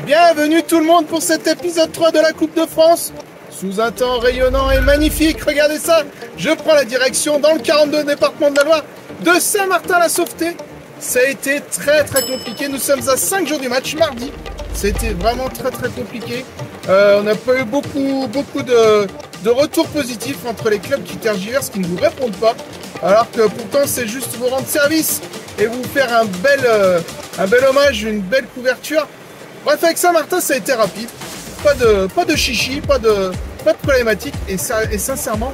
Bienvenue tout le monde pour cet épisode 3 de la Coupe de France. Sous un temps rayonnant et magnifique, regardez ça. Je prends la direction dans le 42 département de la Loire de Saint-Martin-la-Sauveté. Ça a été très compliqué. Nous sommes à 5 jours du match, mardi. C'était vraiment très compliqué. On n'a pas eu beaucoup de retours positifs entre les clubs qui tergiversent, qui ne vous répondent pas. Alors que pourtant c'est juste vous rendre service et vous faire un bel hommage, une belle couverture. Bref, avec Saint-Martin, ça a été rapide. Pas de chichi, pas de problématique. Et sincèrement,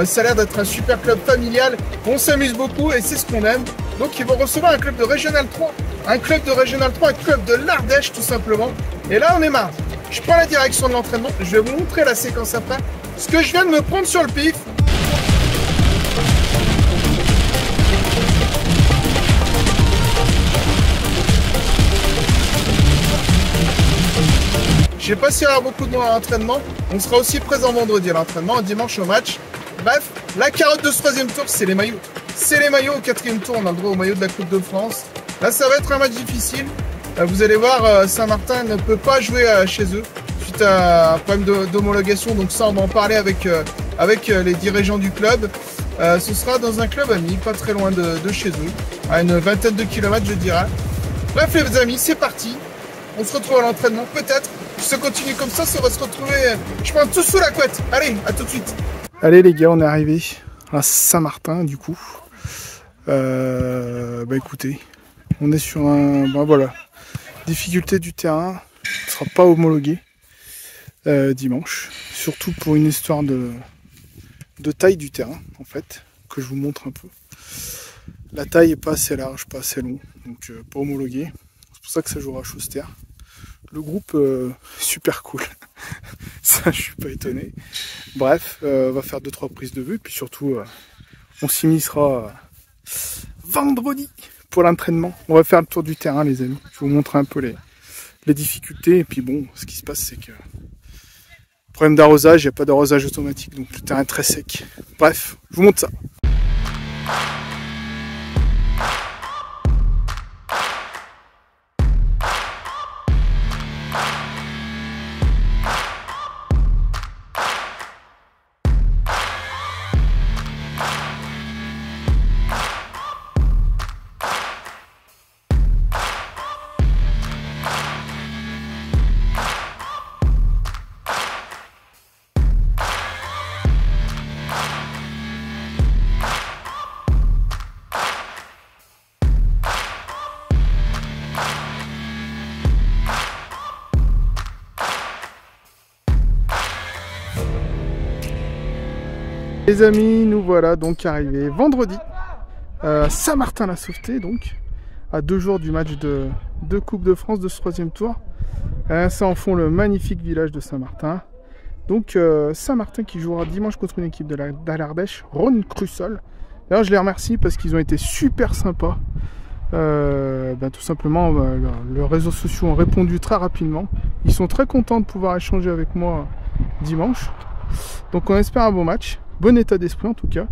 ça a l'air d'être un super club familial. On s'amuse beaucoup et c'est ce qu'on aime. Donc ils vont recevoir un club de Régional 3. Un club de Régional 3, un club de l'Ardèche tout simplement. Et là, on est marre. Je prends la direction de l'entraînement. Je vais vous montrer la séquence après. Ce que je viens de me prendre sur le pif. Je sais pas s'il y aura beaucoup de monde à l'entraînement. On sera aussi présent vendredi à l'entraînement, dimanche au match. Bref, la carotte de ce troisième tour, c'est les maillots. C'est les maillots. Au quatrième tour, on a le droit au maillot de la Coupe de France. Là, ça va être un match difficile. Vous allez voir, Saint-Martin ne peut pas jouer chez eux suite à un problème d'homologation. Donc ça, on va en parler avec les dirigeants du club. Ce sera dans un club ami, pas très loin de chez eux, à une vingtaine de kilomètres, je dirais. Bref, les amis, c'est parti. On se retrouve à l'entraînement, peut-être. Si ça continue comme ça va se retrouver, je pense, tous sous la couette. Allez, à tout de suite. Allez les gars, on est arrivé à Saint-Martin du coup. Écoutez, on est sur un... voilà. Difficulté du terrain, il ne sera pas homologué dimanche. Surtout pour une histoire de taille du terrain, en fait, que je vous montre un peu. La taille n'est pas assez large, pas assez long, donc pour homologuer. C'est pour ça que ça jouera à Chauster. Le groupe, super cool. Ça, je suis pas étonné. Bref, on va faire 2-3 prises de vue, puis surtout, on s'immiscera vendredi pour l'entraînement. On va faire le tour du terrain, les amis. Je vais vous montrer un peu les difficultés. Et puis bon, ce qui se passe, c'est que problème d'arrosage, il n'y a pas d'arrosage automatique, donc le terrain est très sec. Bref, je vous montre ça. Les amis, nous voilà donc arrivés vendredi à Saint-Martin-la-Sauveté, donc à 2 jours du match de Coupe de France de ce troisième tour. Ça en fond le magnifique village de Saint-Martin. Donc Saint-Martin qui jouera dimanche contre une équipe de l'Ardèche, Rhône Crussol. D'ailleurs je les remercie parce qu'ils ont été super sympas. Tout simplement, leurs réseaux sociaux ont répondu très rapidement. Ils sont très contents de pouvoir échanger avec moi dimanche. Donc on espère un bon match. Bon état d'esprit en tout cas.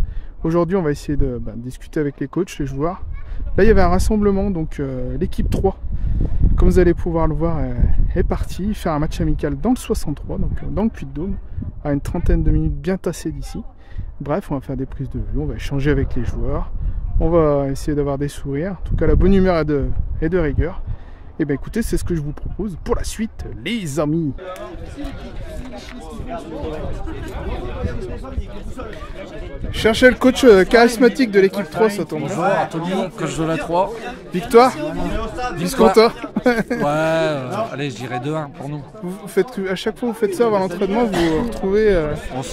Aujourd'hui on va essayer de discuter avec les coachs, les joueurs. Là il y avait un rassemblement, donc l'équipe 3, comme vous allez pouvoir le voir, est partie faire un match amical dans le 63, donc dans le Puy-de-Dôme, à une trentaine de minutes bien tassées d'ici. Bref, on va faire des prises de vue, on va échanger avec les joueurs, on va essayer d'avoir des sourires. En tout cas la bonne humeur est de rigueur. Et bien écoutez, c'est ce que je vous propose pour la suite, les amis. Cherchez le coach charismatique de l'équipe 3, ça tombe. Bonjour, Anthony, coach de la 3. Victoire. Disconteur. Allez, je dirais 2-1 pour nous. Vous faites, à chaque fois que vous faites ça avant l'entraînement, vous vous retrouvez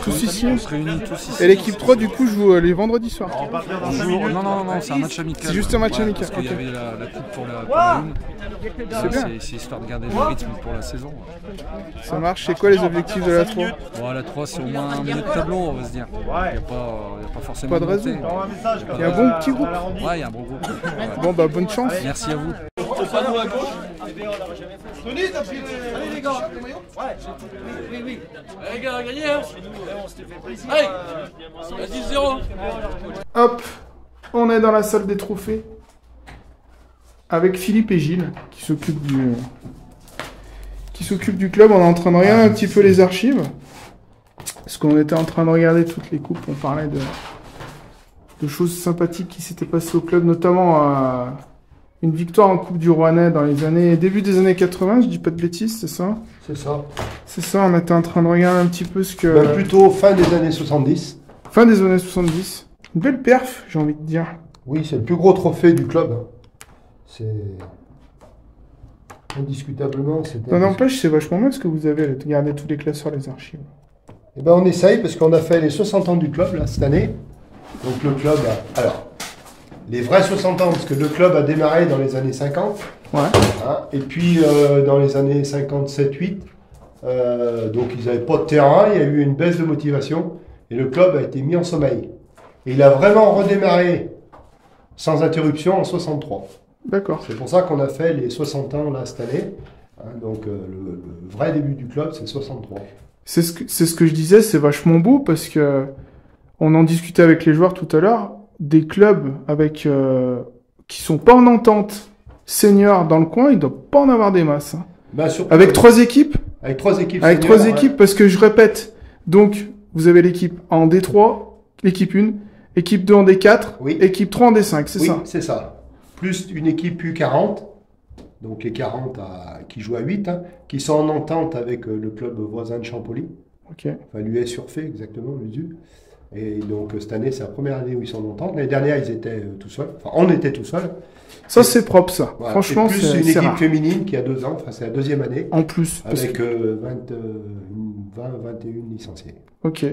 tous ici. On se réunit tous ici. Et l'équipe 3 du coup joue les vendredis soirs. Non, c'est un match amical. C'est juste un match amical. Parce qu'il y avait la coupe pour la une. C'est bien. C'est histoire de garder le rythme pour la saison. Ça marche. C'est quoi les objectifs de la 3? La 3, c'est au moins un milieu de tableau, on va se dire. Il n'y a pas forcément pas de raison. Il y a un bon petit groupe. Ouais, il y a un bon groupe. Bon, bonne chance. Merci à vous. Tony, t'as pris allez les gars, le maillot? Ouais, oui. Les gars, gagné hein. Allez, 10-0. Hop, on est dans la salle des trophées avec Philippe et Gilles qui s'occupe du club. On est en train de regarder un petit peu les archives. Parce qu'on était en train de regarder toutes les coupes. On parlait de choses sympathiques qui s'étaient passées au club, notamment une victoire en Coupe du Rouennais dans les début des années 80, je dis pas de bêtises, c'est ça? C'est ça. C'est ça, on était en train de regarder un petit peu ce que... Ben, plutôt fin des années 70. Fin des années 70. Une belle perf, j'ai envie de dire. Oui, c'est le plus gros trophée du club. C'est... Indiscutablement, c'est... Non, n'empêche, c'est vachement bien ce que vous avez, regardez tous les classeurs, les archives. Eh ben, on essaye, parce qu'on a fait les 60 ans du club, là, cette année. Donc le club a... Alors, les vrais 60 ans, parce que le club a démarré dans les années 50. Ouais. Hein, et puis, dans les années 57-8, donc ils n'avaient pas de terrain, il y a eu une baisse de motivation, et le club a été mis en sommeil. Et il a vraiment redémarré sans interruption en 63. D'accord. C'est pour ça qu'on a fait les 60 ans, là, cette année. Hein, donc, le vrai début du club, c'est 63. C'est ce que je disais, c'est vachement beau, parce que on en discutait avec les joueurs tout à l'heure, des clubs avec qui sont pas en entente senior dans le coin, ils doivent pas en avoir des masses. Hein. Ben, surtout, avec 3 équipes. Avec 3 équipes. Avec seniors, 3 équipes, parce que je répète, donc vous avez l'équipe en D3, l'équipe 1, équipe 2 en D4, oui. Équipe 3 en D5, c'est oui, ça? C'est ça. Plus une équipe U40, donc les 40 qui jouent à 8, hein, qui sont en entente avec le club voisin de Champolly. Ok. Enfin, l'US Surfait, exactement, l'USU. Et donc, cette année, c'est la première année où ils sont en entente. L'année dernière, ils étaient tout seuls. Enfin, on était tout seuls. Ça, c'est propre, ça. Voilà. Franchement, et plus c'est une équipe rare. féminine qui a 2 ans. Enfin, c'est la 2e année. En plus. Avec 20-21 licenciés. Ok.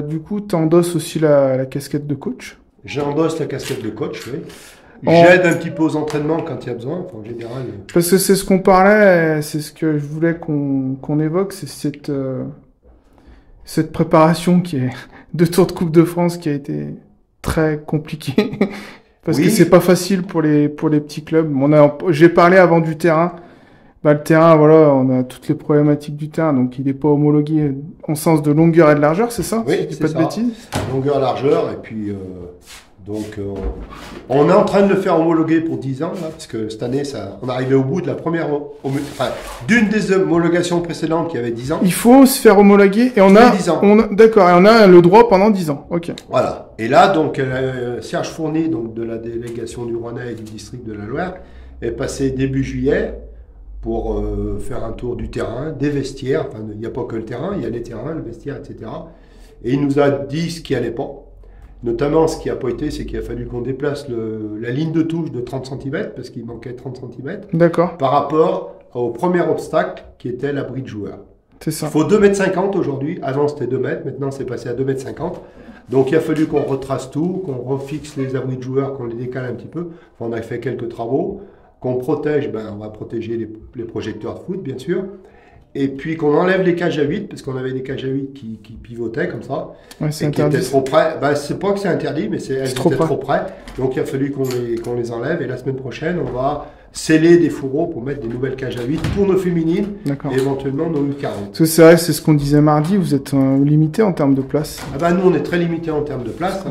Du coup, tu endosses aussi la casquette de coach. J'endosse la casquette de coach, oui. J'aide un petit peu aux entraînements quand il y a besoin. Enfin, en général. Parce que c'est ce qu'on parlait, c'est ce que je voulais qu'on évoque, c'est cette préparation qui est de Tour de Coupe de France qui a été très compliquée. Parce que c'est pas facile pour les petits clubs. J'ai parlé avant du terrain. Bah, le terrain, voilà, on a toutes les problématiques du terrain, donc il n'est pas homologué en sens de longueur et de largeur, c'est ça? Oui, si je dis pas de bêtises. Longueur, largeur, et puis donc on est en train de le faire homologuer pour 10 ans, là, parce que cette année, on est arrivé au bout de la première, d'une des homologations précédentes qui avait 10 ans. Il faut se faire homologuer et on a 10 ans. D'accord, et on a le droit pendant 10 ans. Ok. Voilà. Et là, donc Serge Fournier, donc de la délégation du Rouennais et du district de la Loire, est passé début juillet pour faire un tour du terrain, des vestiaires. Enfin, il n'y a pas que le terrain, il y a les terrains, le vestiaire, etc. Et il nous a dit ce qui allait pas. Notamment, ce qui n'a pas été, c'est qu'il a fallu qu'on déplace la ligne de touche de 30 cm, parce qu'il manquait 30 cm. D'accord. Par rapport au premier obstacle, qui était l'abri de joueur. C'est ça. Il faut 2,50 m aujourd'hui. Avant, c'était 2 mètres. Maintenant, c'est passé à 2,50 m. Donc, il a fallu qu'on retrace tout, qu'on refixe les abris de joueurs, qu'on les décale un petit peu. Enfin, on a fait quelques travaux. Qu'on protège, on va protéger les projecteurs de foot, bien sûr. Et puis qu'on enlève les cages à 8, parce qu'on avait des cages à 8 qui pivotaient comme ça. Ouais, c'est et qui interdit. étaient trop près. C'est pas que c'est interdit, mais elles étaient trop près. Donc il a fallu qu'on les enlève. Et la semaine prochaine, on va sceller des fourreaux pour mettre des nouvelles cages à 8 pour nos féminines. D'accord. Et éventuellement nos U40. Parce que c'est vrai, c'est ce qu'on disait mardi, vous êtes limité en termes de place. Nous, on est très limité en termes de place.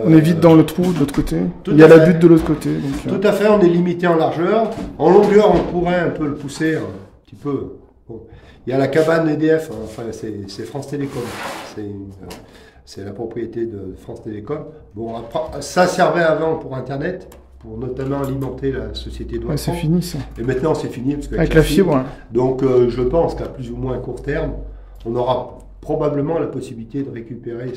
On est vite dans le trou de l'autre côté. Il y a la butte de l'autre côté. Donc, tout à fait, on est limité en largeur. En longueur, on pourrait un peu le pousser, un petit peu. Bon. Il y a la cabane EDF, enfin, c'est France Télécom. C'est la propriété de France Télécom. Bon, ça servait avant pour Internet, pour notamment alimenter la société de c'est fini ça. Et maintenant, c'est fini. Parce avec la fibre. Ouais. Donc, je pense qu'à plus ou moins court terme, on aura probablement la possibilité de récupérer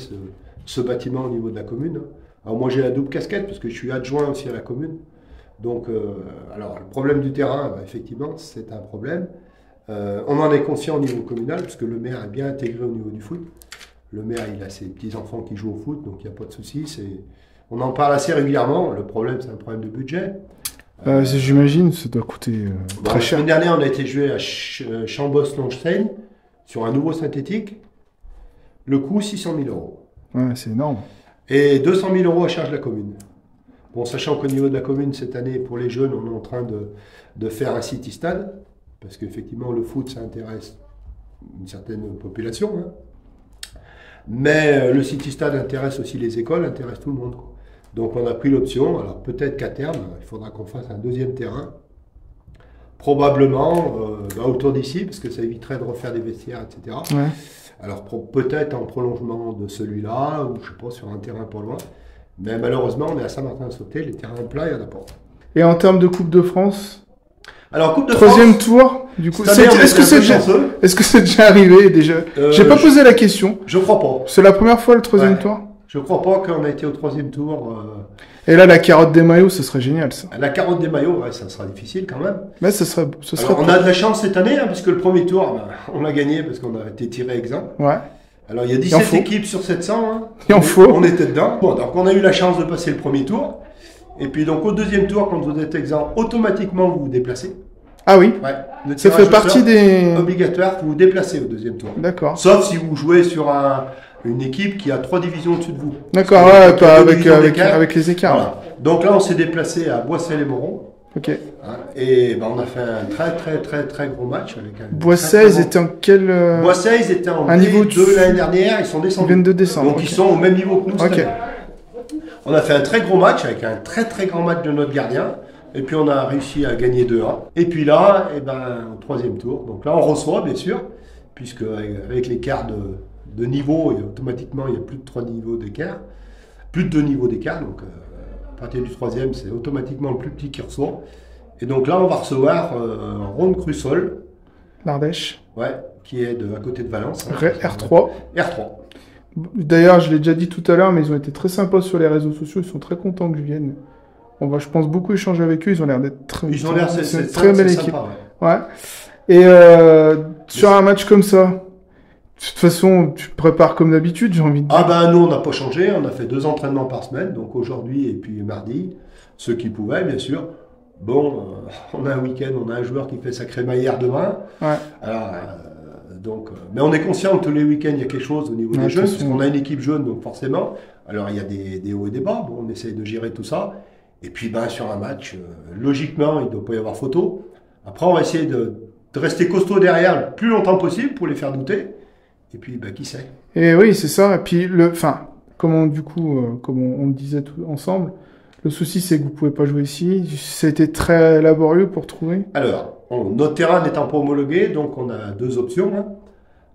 ce bâtiment au niveau de la commune. Alors, moi, j'ai la double casquette, parce que je suis adjoint aussi à la commune. Donc, alors, le problème du terrain, effectivement, c'est un problème. On en est conscient au niveau communal, parce que le maire est bien intégré au niveau du foot. Le maire, il a ses petits-enfants qui jouent au foot, donc il n'y a pas de souci. On en parle assez régulièrement. Le problème, c'est un problème de budget. J'imagine, ça doit coûter très cher. L'année dernière, on a été joué à Chambos-Longstein sur un nouveau synthétique. Le coût, 600 000 euros. Ouais, c'est énorme. Et 200 000 euros à charge de la commune. Bon, sachant qu'au niveau de la commune, cette année, pour les jeunes, on est en train de faire un city-stade. Parce qu'effectivement, le foot, ça intéresse une certaine population. Hein. Mais le City-Stade intéresse aussi les écoles, intéresse tout le monde. Donc on a pris l'option. Alors peut-être qu'à terme, il faudra qu'on fasse un deuxième terrain probablement autour d'ici, parce que ça éviterait de refaire des vestiaires, etc. Ouais. Alors peut-être en prolongement de celui-là, ou je sais pas, sur un terrain pas loin. Mais malheureusement, on est à Saint-Martin-de-Sauté, les terrains plats, il n'y en a pas. Et en termes de Coupe de France, Alors, Coupe de troisième France, tour, du coup, cette année, on est-ce que était un peu c'est chanceux. déjà arrivé déjà? J'ai pas posé la question. Je crois pas. C'est la première fois le troisième Ouais. tour? Je crois pas qu'on a été au troisième tour. Et là, la carotte des maillots, ce serait génial, ça. La carotte des maillots, ouais, ça sera difficile quand même. Mais ce serait Alors, on a de la chance cette année, puisque le premier tour, on l'a gagné parce qu'on a été tiré exempt. Ouais. Alors, il y a Il en 17 faut. équipes sur 700. Hein. Il en faut. On était dedans. Bon, donc on a eu la chance de passer le premier tour. Et puis, donc, au deuxième tour, quand vous êtes exempt, automatiquement, vous vous déplacez. Ah oui. Ouais. Le Ça tirage fait au partie sort, des... obligatoire, vous vous déplacez au deuxième tour. D'accord. Sauf si vous jouez sur une équipe qui a 3 divisions au-dessus de vous. D'accord, Parce que ouais, il y a pas 2 avec, divisions avec, d'écart. avec les écarts. Voilà. Donc là, on s'est déplacé à Boissel-les-Morons. Ok. Hein, et on a fait un très gros match. Avec un Boissel, ils étaient en quel... Boissel, ils étaient en un niveau de- D2 l'année dernière, ils sont Ils descendus. viennent de descendre. Donc ok. ils sont au même niveau que nous cette Ok. année. On a fait un très gros match avec un très grand match de notre gardien. Et puis on a réussi à gagner 2-1. Et puis là, au troisième tour. Donc là, on reçoit, bien sûr, puisque avec l'écart de niveau, et automatiquement, il y a plus de 3 niveaux d'écart. Plus de 2 niveaux d'écart. Donc à partir du troisième, c'est automatiquement le plus petit qui reçoit. Et donc là, on va recevoir Ronde-Crussol, L'Ardèche. ouais, qui est à côté de Valence. hein. R3. R3. D'ailleurs, je l'ai déjà dit tout à l'heure, mais ils ont été très sympas sur les réseaux sociaux. Ils sont très contents que je vienne. On va, je pense, beaucoup échanger avec eux. Ils ont l'air d'être très... Ils ont l'air, c'est une très belle équipe. sympa, ouais. Ouais. Et sur un match comme ça, de toute façon, tu te prépares comme d'habitude, j'ai envie de dire. Ah ben nous on n'a pas changé, on a fait 2 entraînements par semaine, donc aujourd'hui et puis mardi, ceux qui pouvaient bien sûr. Bon, on a un week-end, on a un joueur qui fait sa crémaillère demain. Ouais. Alors, mais on est conscient que tous les week-ends il y a quelque chose au niveau Ouais, des jeunes, de toute parce qu'on a une équipe jeune, donc forcément. Alors il y a des hauts et des bas, bon, on essaye de gérer tout ça. Et puis sur un match, logiquement il ne doit pas y avoir photo. Après on va essayer de rester costaud derrière le plus longtemps possible pour les faire douter. Et puis qui sait. Et oui, c'est ça. Et puis, comme on le disait tout ensemble, le souci, c'est que vous pouvez pas jouer ici. Ça a été très laborieux pour trouver. Alors, notre terrain n'étant pas homologué, donc on a 2 options.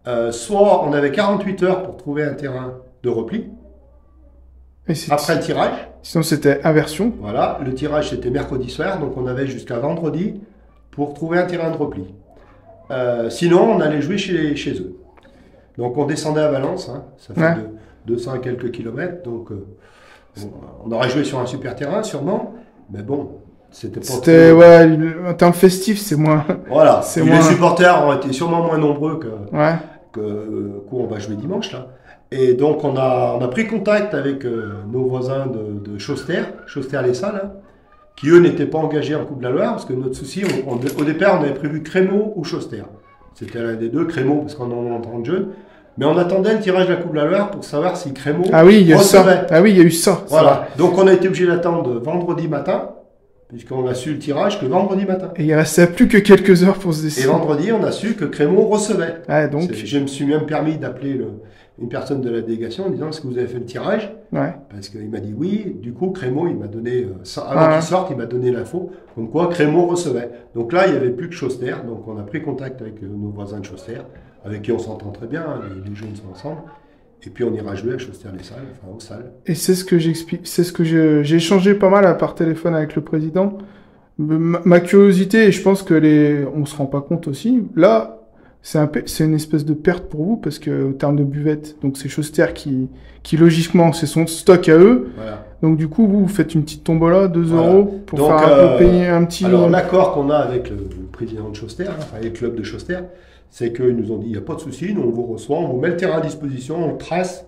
Hein. Soit on avait 48 heures pour trouver un terrain de repli, Et c'est- après le tirage. Sinon, c'était inversion. Voilà, le tirage c'était mercredi soir, donc on avait jusqu'à vendredi pour trouver un terrain de repli. Sinon, on allait jouer chez eux. Donc on descendait à Valence, hein, ça fait Ouais. 200 et quelques kilomètres, donc on aurait joué sur un super terrain sûrement, mais bon, c'était pas... C'était, ouais, en termes festifs, c'est moins. Voilà, c'est et moins- les supporters ont été sûrement moins nombreux Ouais. qu'on va jouer dimanche là. Et donc on a pris contact avec nos voisins de Chauster-les-Salles, hein, qui eux n'étaient pas engagés en Coupe de la Loire, parce que notre souci, au départ on avait prévu Crémaux ou Chauster. C'était l'un des deux, Crémaux parce qu'on en entend de jeunes. Mais on attendait le tirage de la Coupe de la Loire pour savoir si Crémaux Ah oui, il y a eu ça. recevait. Ah oui, il y a eu ça. c'est vrai. Voilà. Donc on a été obligé d'attendre vendredi matin, puisqu'on a su le tirage que vendredi matin. Et il restait plus que quelques heures pour se Et décider. vendredi, on a su que Crémaux recevait. Ouais, donc. Je me suis même permis d'appeler une personne de la délégation en disant est-ce que vous avez fait le tirage? Ouais. Parce qu'il m'a dit oui. Du coup, Crémaux, il m'a donné, avant qu'il sorte, il m'a donné l'info, comme quoi Crémaux recevait. Donc là, il n'y avait plus que Chauster. Donc on a pris contact avec nos voisins de Chauster, avec qui on s'entend très bien, hein, les jeunes sont ensemble. Et puis on ira jouer à Chauster-les-Salles, enfin aux Salles. Et c'est ce que j'explique. C'est ce que j'ai échangé pas mal par téléphone avec le président. Ma curiosité, et je pense que on se rend pas compte aussi. Là, c'est une espèce de perte pour vous parce que au terme de buvette, donc c'est Chauster qui logiquement c'est son stock à eux. Voilà. Donc du coup vous faites une petite tombola, 2 Voilà. euros pour Donc, faire un peu payer un petit. Alors l'accord qu'on a avec le président de Chauster, hein, avec le club de Chauster, c'est qu'ils nous ont dit il n'y a pas de souci, nous on vous reçoit, on vous met le terrain à disposition, on le trace,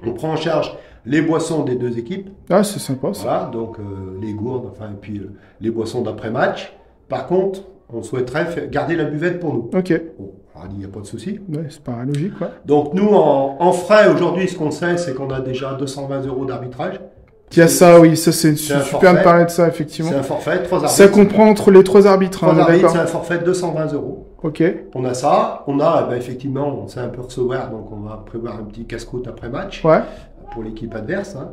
on prend en charge les boissons des 2 équipes. Ah c'est sympa ça. Voilà, donc les gourdes, enfin, et puis les boissons d'après-match. Par contre, on souhaiterait garder la buvette pour nous. Ok. Bon, alors, il n'y a pas de souci. Ouais, c'est pas logique quoi. Donc nous, en frais, aujourd'hui, ce qu'on sait, c'est qu'on a déjà 220 euros d'arbitrage. Il y a ça, oui, ça c'est un super forfait. de parler de ça effectivement. C'est un forfait, 3 arbitres. Ça comprend entre les 3 arbitres, 3 on est arbitres, c'est d'accord. un forfait de 220 euros. Ok. On a ça. On a, effectivement, on sait un peu recevoir, donc on va prévoir un petit casse-croûte après match Ouais. pour l'équipe adverse. Hein.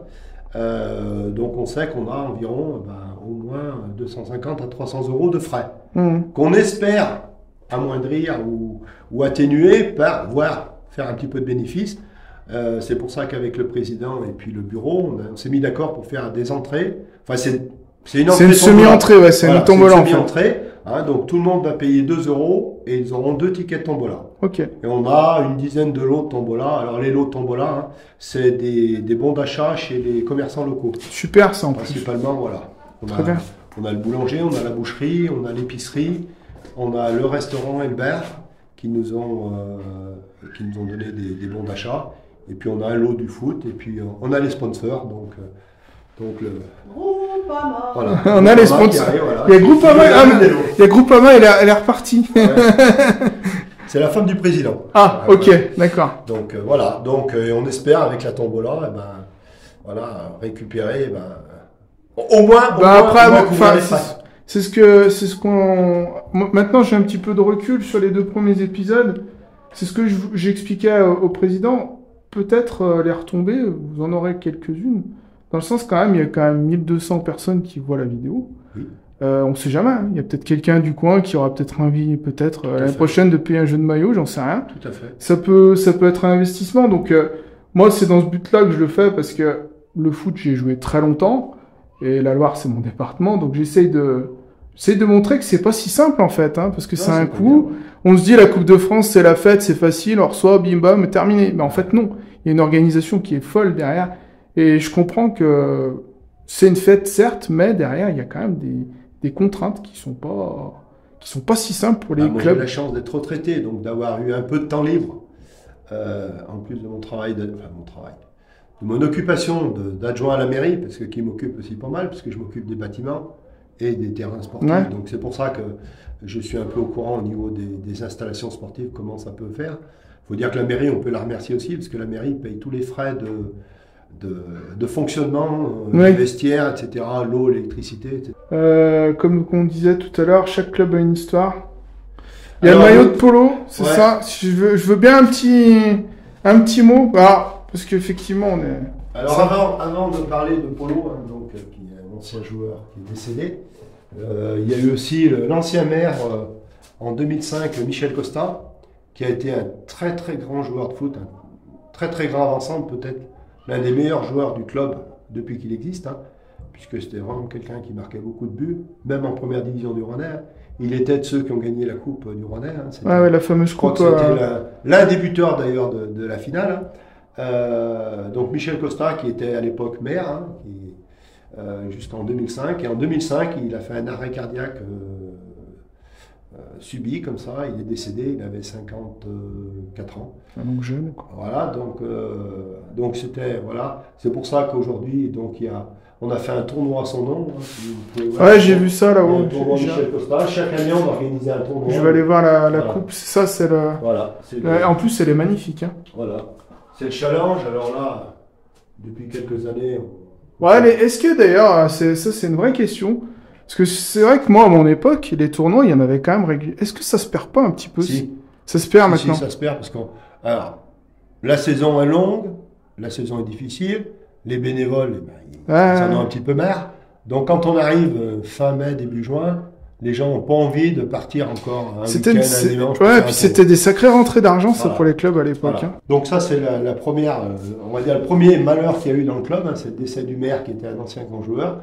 Donc on sait qu'on a environ au moins 250 à 300 euros de frais Mmh. qu'on espère amoindrir ou atténuer par voire faire un petit peu de bénéfice. C'est pour ça qu'avec le président et puis le bureau, on s'est mis d'accord pour faire des entrées. Enfin, c'est une entrée. C'est une semi-entrée, ouais, c'est une tombola en fait. Semi-entrée, hein, donc tout le monde va payer 2 euros et ils auront 2 tickets de tombola. Ok. Et on a une dizaine de lots de tombola. Alors les lots de tombola, hein, c'est des bons d'achat chez les commerçants locaux. Super ça en plus. Principalement, voilà. Très bien. On a le boulanger, on a la boucherie, on a l'épicerie, on a le restaurant et le bar qui nous ont donné des bons d'achat. Et puis on a un lot du foot, et puis on a les sponsors, donc le... Groupama. Voilà. On a les sponsors. Voilà. Il y a Groupama, il y a Groupama, elle est repartie. Ouais. C'est la femme du président. Ah, ok, d'accord. Donc voilà, donc on espère avec la tombola, récupérer, au moins, couvrir les frais. c'est ce qu'on. Maintenant, j'ai un petit peu de recul sur les 2 premiers épisodes. C'est ce que j'expliquais au président. Peut-être les retombées, vous en aurez quelques-unes. Dans le sens, quand même, il y a quand même 1200 personnes qui voient la vidéo. Oui. On ne sait jamais. Hein. Il y a peut-être quelqu'un du coin qui aura peut-être envie, l'année prochaine, de payer un jeu de maillot, j'en sais rien. Tout à fait. Ça peut être un investissement. Donc, moi, c'est dans ce but-là que je le fais parce que le foot, j'ai joué très longtemps. Et la Loire, c'est mon département. Donc, j'essaye de montrer que c'est pas si simple, en fait. Hein, parce que c'est un coût. On se dit, la Coupe de France, c'est la fête, c'est facile, on reçoit, bim bam, terminé. Mais en fait, non. Il y a une organisation qui est folle derrière. Et je comprends que c'est une fête, certes, mais derrière, il y a quand même des contraintes qui sont pas si simples pour les moi, clubs. J'ai la chance d'être retraité, donc d'avoir eu un peu de temps libre, en plus de mon travail, de mon occupation d'adjoint à la mairie, parce que qui m'occupe aussi pas mal, parce que je m'occupe des bâtiments et des terrains sportifs. Ouais. Donc c'est pour ça que je suis un peu au courant au niveau des installations sportives, comment ça peut faire. Il faut dire que la mairie, on peut la remercier aussi, parce que la mairie paye tous les frais de fonctionnement, Oui. vestiaire, etc., l'eau, l'électricité, etc. Comme on disait tout à l'heure, chaque club a une histoire. Il y a Alors, le maillot de polo, c'est ouais. ça. Si je veux bien un petit mot. Parce qu'effectivement, on est... Alors avant de parler de Polo, hein, qui est un ancien joueur qui est décédé, il y a eu aussi l'ancien maire en 2005, Michel Costa, qui a été un très très grand joueur de foot, un très très grand avant-centre, peut-être l'un des meilleurs joueurs du club depuis qu'il existe, hein, puisque c'était vraiment quelqu'un qui marquait beaucoup de buts, même en première division du Rouennais. Il était de ceux qui ont gagné la coupe du Rouennais. Hein, la fameuse je crois coupe. que c'était l'un des buteurs d'ailleurs de la finale. Hein. Donc Michel Costa qui était à l'époque maire, hein, jusqu'en 2005, et en 2005 il a fait un arrêt cardiaque subi comme ça, il est décédé, il avait 54 ans. Donc jeune, quoi. Voilà, donc c'était, voilà, c'est pour ça qu'aujourd'hui on a fait un tournoi à son nom. Hein, si vous pouvez voir. Ouais, j'ai vu ça là-haut. Un tournoi Michel Costa, chaque année on organise un tournoi. Je vais aller voir la Voilà. coupe, ça c'est le... Voilà, En plus elle est magnifique. Hein. voilà. C'est le challenge, alors là, depuis quelques années... Est-ce que d'ailleurs, c'est une vraie question, parce que c'est vrai que moi à mon époque, les tournois, il y en avait quand même régulièrement. Est-ce que ça se perd pas un petit peu? Si. Ça se perd maintenant. Si, ça se perd parce que la saison est longue, la saison est difficile, les bénévoles, ils en ont un petit peu marre. Donc quand on arrive fin mai, début juin, les gens n'ont pas envie de partir encore un week-end, un dimanche. Ouais, puis c'était des sacrées rentrées d'argent, ça, Voilà. pour les clubs à l'époque. Voilà. Hein. Donc ça, c'est la première, on va dire le premier malheur qu'il y a eu dans le club, hein, c'est le décès du maire qui était un ancien grand joueur.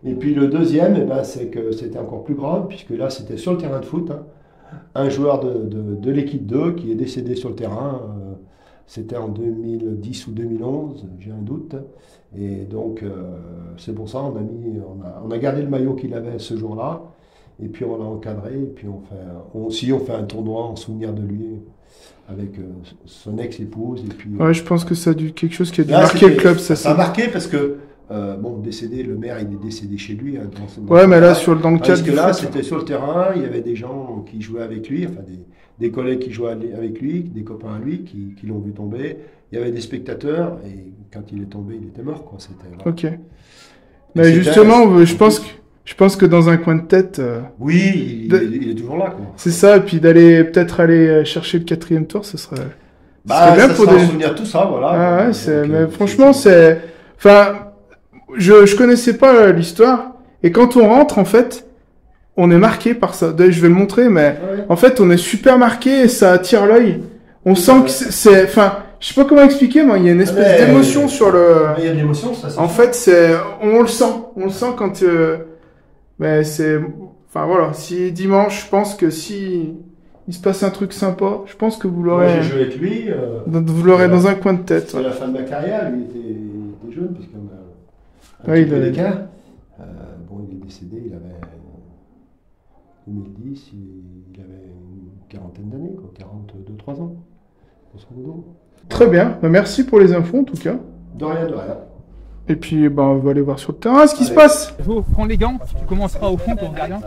Et puis le deuxième, c'est que c'était encore plus grave, puisque là, c'était sur le terrain de foot, hein, un joueur de l'équipe 2 qui est décédé sur le terrain. C'était en 2010 ou 2011, j'ai un doute. Et donc, c'est pour ça on a gardé le maillot qu'il avait ce jour-là. Et puis on l'a encadré, et puis on fait un tournoi en souvenir de lui avec son ex-épouse. Et puis, ouais, je pense que ça a dû quelque chose qui a dû marquer le club. Ça a marqué parce que, le maire il est décédé chez lui. Hein, ouais, mais là, dans le cadre parce que du là, foot, c'était sur le terrain, il y avait des gens qui jouaient avec lui, enfin des collègues qui jouaient avec lui, des copains à lui qui l'ont vu tomber. Il y avait des spectateurs, et quand il est tombé, il était mort. Quoi. Voilà. Ok. Mais justement, je pense que dans un coin de tête... oui, il est toujours là. Quoi. C'est ça, et puis peut-être aller chercher le 4e tour, ce serait bien ça pour des... souvenir tout ça, voilà. Ah ouais, mais franchement, c'est... Enfin, je connaissais pas l'histoire. Et quand on rentre, en fait, on est marqué par ça. D'ailleurs, je vais le montrer, mais en fait, on est super marqué et ça attire l'œil. On sent que c'est, enfin, je sais pas comment expliquer, moi. Il y a une espèce d'émotion sur le. Il y a de l'émotion, ça. En fait, on le sent quand. Mais c'est, enfin voilà. Si dimanche, je pense que si il se passe un truc sympa, je pense que vous l'aurez. Moi, j'ai joué avec lui. Vous l'aurez dans un coin de tête. C'est la fin de ma carrière. Lui il était jeune puisqu'on a un Oui, petit peu il d'écart. Bon, il est décédé. Il avait 2010. Il avait une quarantaine d'années, quoi, 42-3 ans. Très bien. Merci pour les infos en tout cas. De rien, de rien. Et puis, ben, on va aller voir sur le terrain ce qui se passe. Il faut prendre les gants, tu commenceras au fond pour le gardien.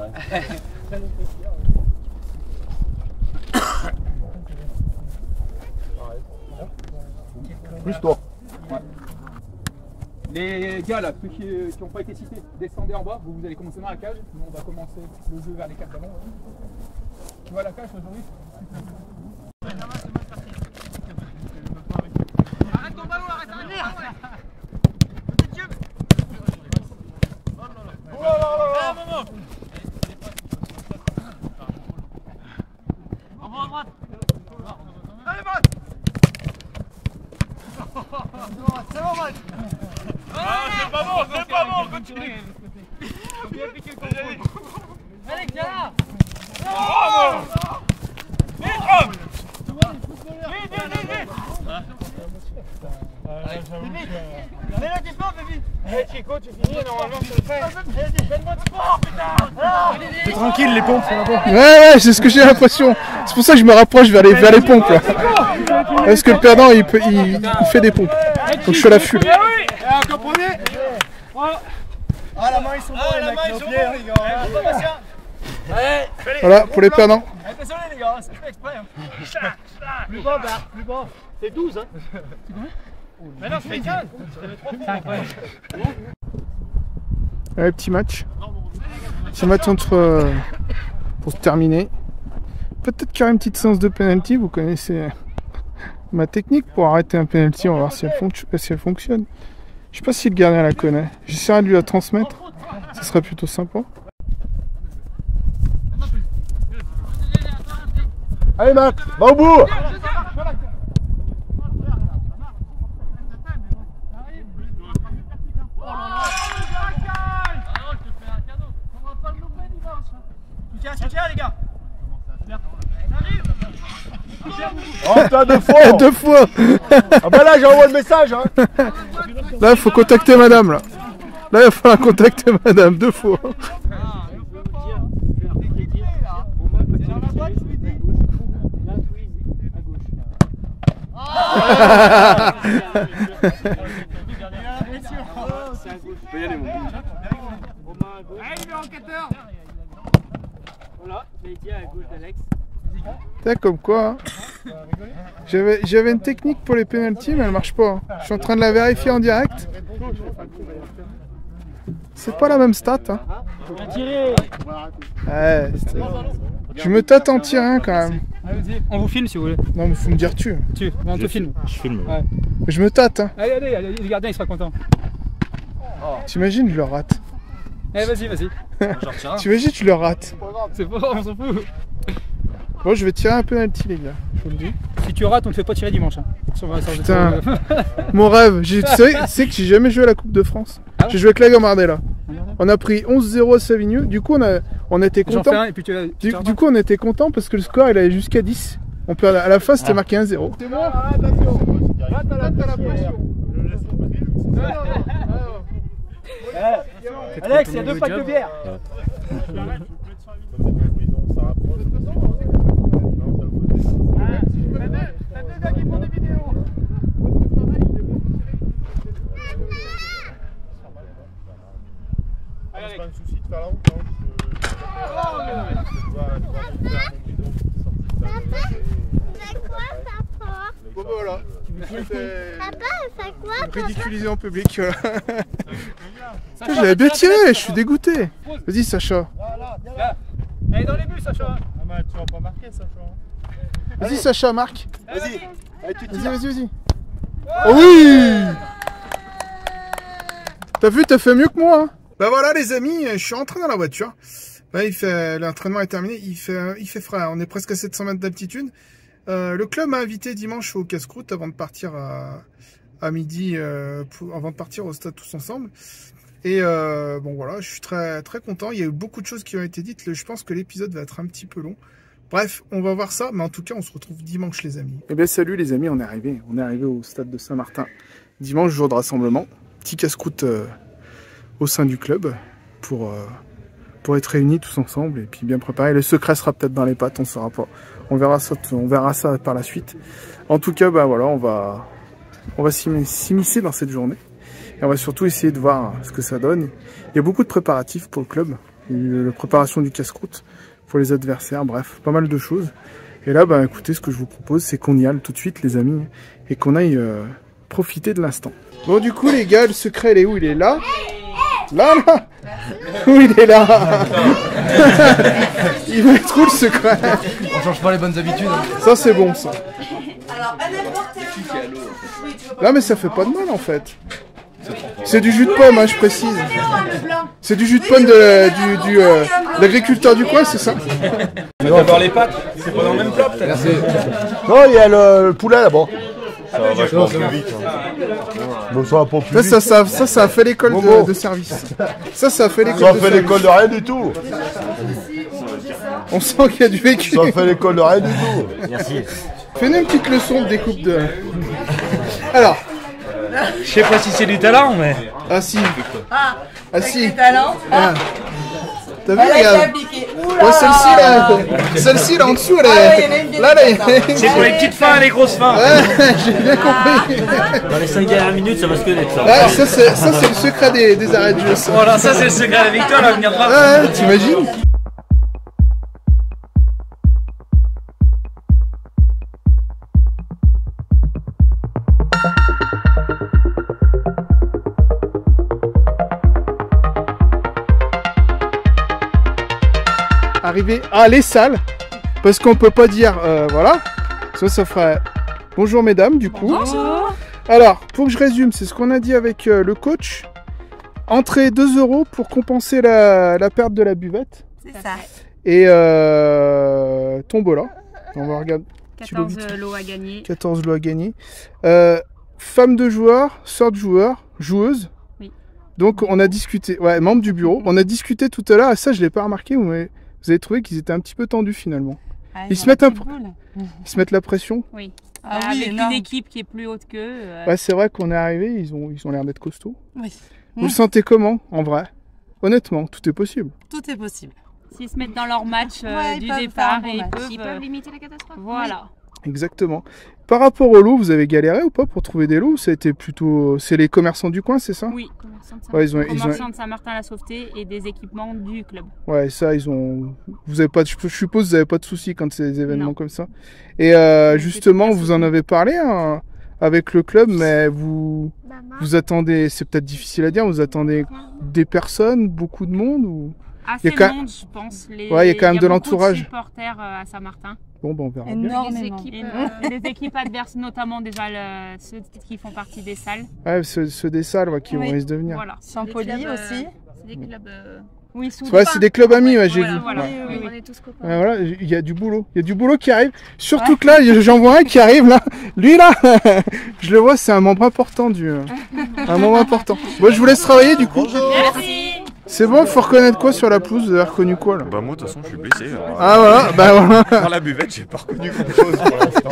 Plus toi. Ouais. Les gars là, ceux qui n'ont pas été cités, descendez en bas, vous allez commencer dans la cage, nous on va commencer le jeu vers les 4 ballons. Tu vois la cage aujourd'hui? Arrête ton ballon, arrête ton ballon. C'est bon, Matt. Ah, c'est pas bon, continue. Allez, viens là. Vite, mets-le du sport, baby. Hey, Chico, tu finis, normalement, tu le fais. Fais-moi de sport, putain. C'est tranquille, les pompes, c'est là-bas. Ouais, c'est ce que j'ai l'impression. C'est pour ça que je me rapproche vers les pompes, là. Parce que le perdant, il fait des pompes. Donc je suis à l'affût. Ah oui, comprenez. Ah, la main, ils sont bons, les mecs, nos pieds, les gars. Voilà, pour les perdants. Désolé, les gars, c'est fait exprès. Plus bas, Bart, plus bas. C'est 12, hein. Mais non, c'est 15. Allez, petit match. Petit match entre... pour se terminer. Peut-être qu'il y aura une petite séance de penalty. Vous connaissez ma technique pour arrêter un penalty. On va voir si elle fonctionne. Je sais pas si le gardien la connaît. J'essaierai de lui la transmettre. Ce serait plutôt sympa. Allez, Matt, va au bout. Soutien, les gars. Oh, putain, 2 fois. 2 fois. Ah bah là, j'envoie le message, hein. Là, il faut contacter madame, là. Là, il va falloir contacter madame 2 fois. T'as comme quoi, hein. J'avais une technique pour les penalties, mais elle marche pas. Hein. Je suis en train de la vérifier en direct. C'est pas la même stat. Hein. Ouais, je me tâte en tir 1 quand même. On vous filme si vous voulez. Non, mais faut me dire tu. On te filme. Je filme. Ouais. Je me tâte. Hein. Allez, le gardien il sera content. T'imagines, je le rate. Allez, vas-y. T'imagines, tu le rates. C'est pas grave, on s'en fout. Bon, je vais tirer un penalty, les gars. Je vous le dis. Si tu rates, on te fait pas tirer dimanche. Hein. Putain, mon rêve. Tu sais que j'ai jamais joué à la Coupe de France. Ah ouais, j'ai joué avec la Gambardella. On a pris 11-0 à Savigneux. Du coup, on était content. Du coup, on était content parce que le score il allait jusqu'à 10. À la fin, c'était marqué 1-0. C'est bon. Alex, il y a 2 packs de bière. T'as 2 gars qui font des vidéos. C'est pas un souci de faire la route, Bon, bah voilà. Papa, c'est quoi? Ridiculisé en public. J'avais bien tiré, je suis dégoûté. Vas-y, Sacha. Allez dans les buts, Sacha. Ah, mais tu vas pas marquer, Sacha. Vas-y, Sacha, marque. Vas-y. Vas-y. Oh oui. T'as vu, t'as fait mieux que moi. Hein. Bah voilà les amis, je suis rentré dans la voiture. Bah, l'entraînement est terminé, il fait frais, on est presque à 700 mètres d'altitude. Le club m'a invité dimanche au casse-croûte avant de partir à midi, avant de partir au stade tous ensemble. Et bon voilà, je suis très très content. Il y a eu beaucoup de choses qui ont été dites. Je pense que l'épisode va être un petit peu long. Bref, on va voir ça, mais en tout cas, on se retrouve dimanche, les amis. Eh bien, salut les amis, on est arrivé au stade de Saint-Martin. Dimanche, jour de rassemblement. Petit casse-croûte au sein du club pour être réunis tous ensemble et puis bien préparés. Le secret sera peut-être dans les pattes, on saura pas. On verra ça par la suite. En tout cas, bah voilà, on va s'immiscer dans cette journée. Et on va surtout essayer de voir ce que ça donne. Il y a beaucoup de préparatifs pour le club. Il y a eu la préparation du casse-croûte pour les adversaires, bref, pas mal de choses. Et là, bah écoutez, ce que je vous propose, c'est qu'on y aille tout de suite, les amis, et qu'on aille profiter de l'instant. Bon, du coup, les gars, le secret, il est où? Il est là? Là. Où il est là? Il va être où le secret? On change pas les bonnes habitudes. Hein. Ça, c'est bon, ça. Alors, à n'importe quel Là, mais ça fait pas de mal, en fait. C'est du jus de pomme, hein, je précise. C'est du jus de pomme de l'agriculteur du coin, c'est ça? On va d'abord les pâtes, c'est pas dans le même plat peut-être. Merci. Non, il y a le poulet là-bas. Ça va vachement plus vite. Bon, ça va pas plus vite. Ça a fait l'école de service. Ça a fait l'école de service. Ça fait l'école de rien du tout. On sent qu'il y a du vécu. Ça fait l'école de rien du tout. Merci. Fais-nous une petite leçon de découpe de... Alors... Je sais pas si c'est du talent, mais... Ah si. Ah si. Talent. Ah. T'as vu, Elle a été regarde. appliquée. Ouais, celle-ci là en dessous, elle est... Là, c'est pour les petites fins et les grosses fins. Ouais, j'ai bien compris. Dans les 5 dernières minutes, ça va se connaître ça. Ouais, ça c'est le secret des arrêts de jeu. Ça. Voilà, ça c'est le secret de la victoire, elle va venir de là. Ouais, t'imagines? Arriver à les salles, parce qu'on peut pas dire voilà, ça ferait bonjour mesdames du coup. Bonjour. Alors pour que je résume, c'est ce qu'on a dit avec le coach. Entrée 2 € pour compenser la perte de la buvette. C'est ça. Et tombola. On va regarder. 14 lots à gagner. 14 lots à gagner. Femme de joueur, sœur de joueur, joueuse. Oui. Donc on a discuté, ouais, membre du bureau. On a discuté tout à l'heure, ça je l'ai pas remarqué, mais vous avez trouvé qu'ils étaient un petit peu tendus finalement. Ah, ils se mettent la pression. Oui. Ah oui, avec énorme. une équipe qui est plus haute qu'eux. Ouais, c'est vrai qu'on est arrivé, ils ont l'air d'être costauds. Oui. Vous le sentez comment en vrai? Honnêtement, tout est possible. Tout est possible. S'ils se mettent dans leur match Ouais, du ils peuvent départ, faire un bon match. ils peuvent limiter la catastrophe. Voilà. Exactement. Par rapport aux lots, vous avez galéré ou pas pour trouver des lots? Ça a été plutôt... C'est les commerçants du coin, c'est ça? Oui, commerçants de Ouais, de Saint-Martin-la-Sauveté et des équipements du club. Ouais, ça, ils ont... Vous avez pas... Je suppose que vous n'avez pas de soucis quand c'est des événements comme ça. Et justement, vous en avez parlé hein, avec le club, mais vous attendez... C'est peut-être difficile à dire, vous attendez des personnes, beaucoup de monde ou... Assez de monde, je pense. Ouais, il y a quand même de l'entourage. Il y a beaucoup de supporters à Saint-Martin. Bon, ben on verra bien. Énormément. Les équipes adverses, notamment déjà ceux qui font partie des salles. Ouais, ceux des salles ouais, qui vont risquer de venir. Voilà. Saint-Pauli aussi. C'est des clubs... Oui, ouais, c'est des clubs amis, ouais, j'ai vu. Voilà. Ouais. Oui, on est tous copains. Ouais, voilà, il y a du boulot. Il y a du boulot qui arrive. Surtout que là, j'en vois un qui arrive là. Lui là, je le vois, c'est un membre important un membre important. Bon, je vous laisse travailler du coup. Merci. C'est bon, faut reconnaître quoi sur la pelouse? Vous avez reconnu quoi là? Bah moi de toute façon je suis blessé. Ah voilà, bah voilà. Dans la buvette j'ai pas reconnu grand chose pour l'instant.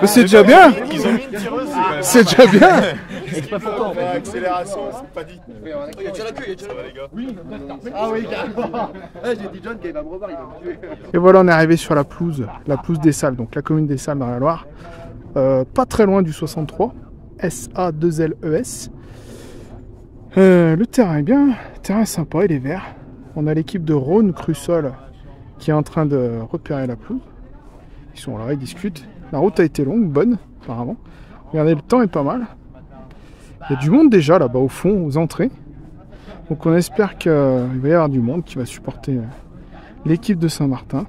Mais c'est déjà bien. Ils ont mis une tireuse. C'est déjà bien. C'est pas fort. Accélération, c'est pas dit. Il y a déjà la queue, il y a déjà la queue. Oui. Ah oui, carrément. J'ai dit John qu'il va me revoir, il va me tuer. Et voilà, on est arrivé sur la pelouse des Salles, donc la commune des Salles dans la Loire. Pas très loin du 63, SA2LES. Le terrain est bien, le terrain est sympa, il est vert. On a l'équipe de Rhône Crussol qui est en train de repérer la pelouse. Ils sont là, ils discutent. La route a été longue, bonne, apparemment. Regardez, le temps est pas mal. Il y a du monde déjà là-bas au fond, aux entrées. Donc on espère qu'il va y avoir du monde qui va supporter l'équipe de Saint-Martin.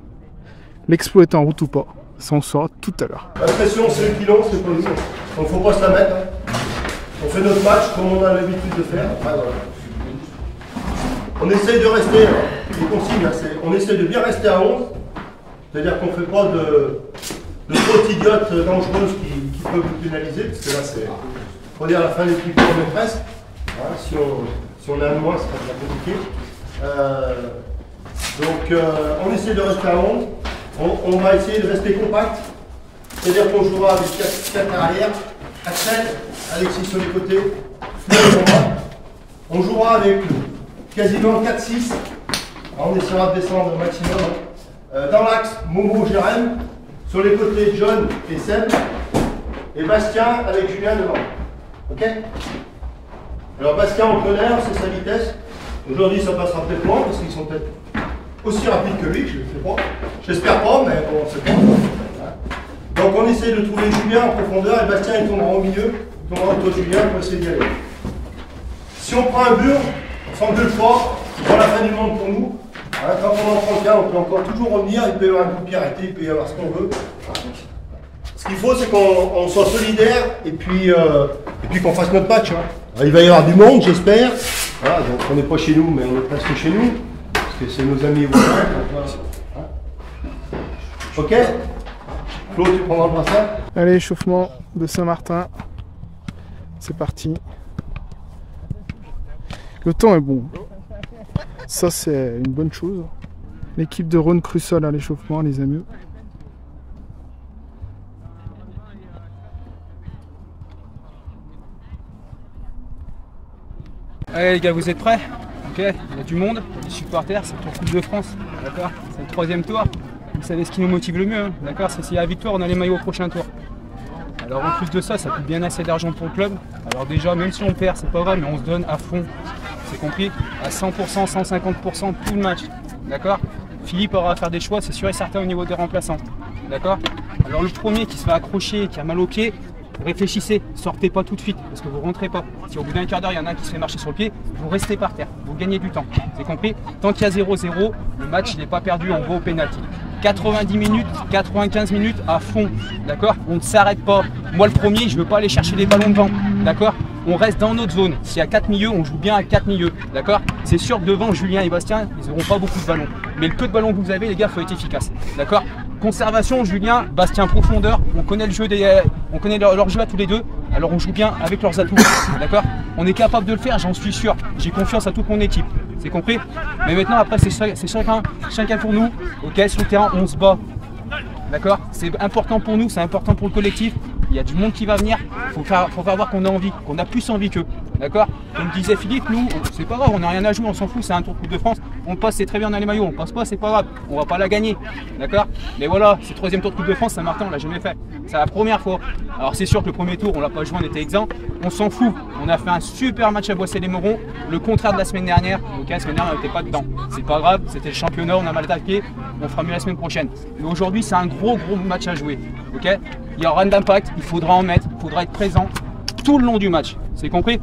L'exploit est en route ou pas, ça on saura tout à l'heure. La pression c'est le kilo, c'est pas nous. Donc faut pas se la mettre. On fait notre match comme on a l'habitude de faire. Après, voilà. On essaye de rester, les consignes, hein, on essaye de bien rester à 11. C'est-à-dire qu'on ne fait pas de fautes idiotes dangereuses qui peuvent vous pénaliser, parce que là, c'est, on va dire, la fin des petits cours de presse. Voilà, si on a un moins, c'est pas compliqué. Donc, on essaie de rester à 11. On va essayer de rester compact. C'est-à-dire qu'on jouera avec 4 arrière, Axel, Alexis sur les côtés, on jouera avec quasiment 4-6. On essaiera de descendre au maximum. Dans l'axe, Momo, Jérém. Sur les côtés, John et Seb. Et Bastien avec Julien devant. Ok? Alors Bastien en plein air, c'est sa vitesse. Aujourd'hui, ça passera peut-être moins parce qu'ils sont peut-être aussi rapides que lui. Je ne sais pas. J'espère pas, mais bon, c'est pas. Donc on essaie de trouver Julien en profondeur et Bastien il tombera au milieu. Il tombera autour de Julien pour essayer d'y aller. Si on prend un mur, on s'engueule pas. C'est pas la fin du monde pour nous. Hein, quand on en prend qu'un, on peut encore toujours revenir. Il peut y avoir un coup de pied arrêté, il peut y avoir ce qu'on veut. Ce qu'il faut, c'est qu'on soit solidaire et puis qu'on fasse notre match. Hein. Il va y avoir du monde, j'espère. Voilà, donc on n'est pas chez nous, mais on est presque chez nous. Parce que c'est nos amis voisins. Hein. Ok? Claude, tu prendras le brassard? Allez, échauffement de Saint-Martin. C'est parti. Le temps est bon. Ça, c'est une bonne chose. L'équipe de Rhône Crussol à l'échauffement, les amis. Allez les gars, vous êtes prêts? Ok, il y a du monde, des supporters, c'est pour Coupe de France, d'accord? C'est le 3e tour. Vous savez ce qui nous motive le mieux, hein, d'accord? C'est s'il y a la victoire, on a les maillots au prochain tour. Alors en plus de ça, ça coûte bien assez d'argent pour le club. Alors déjà, même si on perd, c'est pas grave, mais on se donne à fond. C'est compris? À 100%, 150% tout le match. D'accord? Philippe aura à faire des choix, c'est sûr et certain au niveau des remplaçants. D'accord? Alors le premier qui se fait accrocher, qui a mal au pied, réfléchissez, sortez pas tout de suite, parce que vous rentrez pas. Si au bout d'un quart d'heure, il y en a un qui se fait marcher sur le pied, vous restez par terre, vous gagnez du temps. C'est compris? Tant qu'il y a 0-0, le match n'est pas perdu, on va au pénalty. 90 minutes, 95 minutes à fond, d'accord? On ne s'arrête pas. Moi le premier, je ne veux pas aller chercher les ballons devant, d'accord? On reste dans notre zone. S'il y a 4 milieux, on joue bien à 4 milieux, d'accord? C'est sûr que devant, Julien et Bastien, ils n'auront pas beaucoup de ballons. Mais le peu de ballons que vous avez, les gars, il faut être efficace, d'accord? Conservation, Julien, Bastien, profondeur, on connaît le jeu on connaît leur jeu à tous les deux, alors on joue bien avec leurs atouts, d'accord? On est capable de le faire, j'en suis sûr. J'ai confiance à toute mon équipe, c'est compris? Mais maintenant, après, c'est chacun pour nous, ok? Sur le terrain, on se bat, d'accord? C'est important pour nous, c'est important pour le collectif. Il y a du monde qui va venir, faut faire voir qu'on a envie, qu'on a plus envie qu'eux. D'accord? Comme disait Philippe, nous, c'est pas grave, on n'a rien à jouer, on s'en fout, c'est un tour de Coupe de France. On passe, c'est très bien, on a les maillots, on passe pas, c'est pas grave, on va pas la gagner. D'accord? Mais voilà, c'est le 3e tour de Coupe de France, Saint-Martin, on l'a jamais fait. C'est la première fois. Alors c'est sûr que le premier tour, on l'a pas joué, on était exempt. On s'en fout. On a fait un super match à Boissy-les-Morons, le contraire de la semaine dernière. Donc la semaine dernière, on n'était pas dedans. C'est pas grave, c'était le championnat, on a mal attaqué, on fera mieux la semaine prochaine. Mais aujourd'hui, c'est un gros match à jouer. Ok? Il y aura d'impact, il faudra en mettre, il faudra être présent tout le long du match. C'est compris?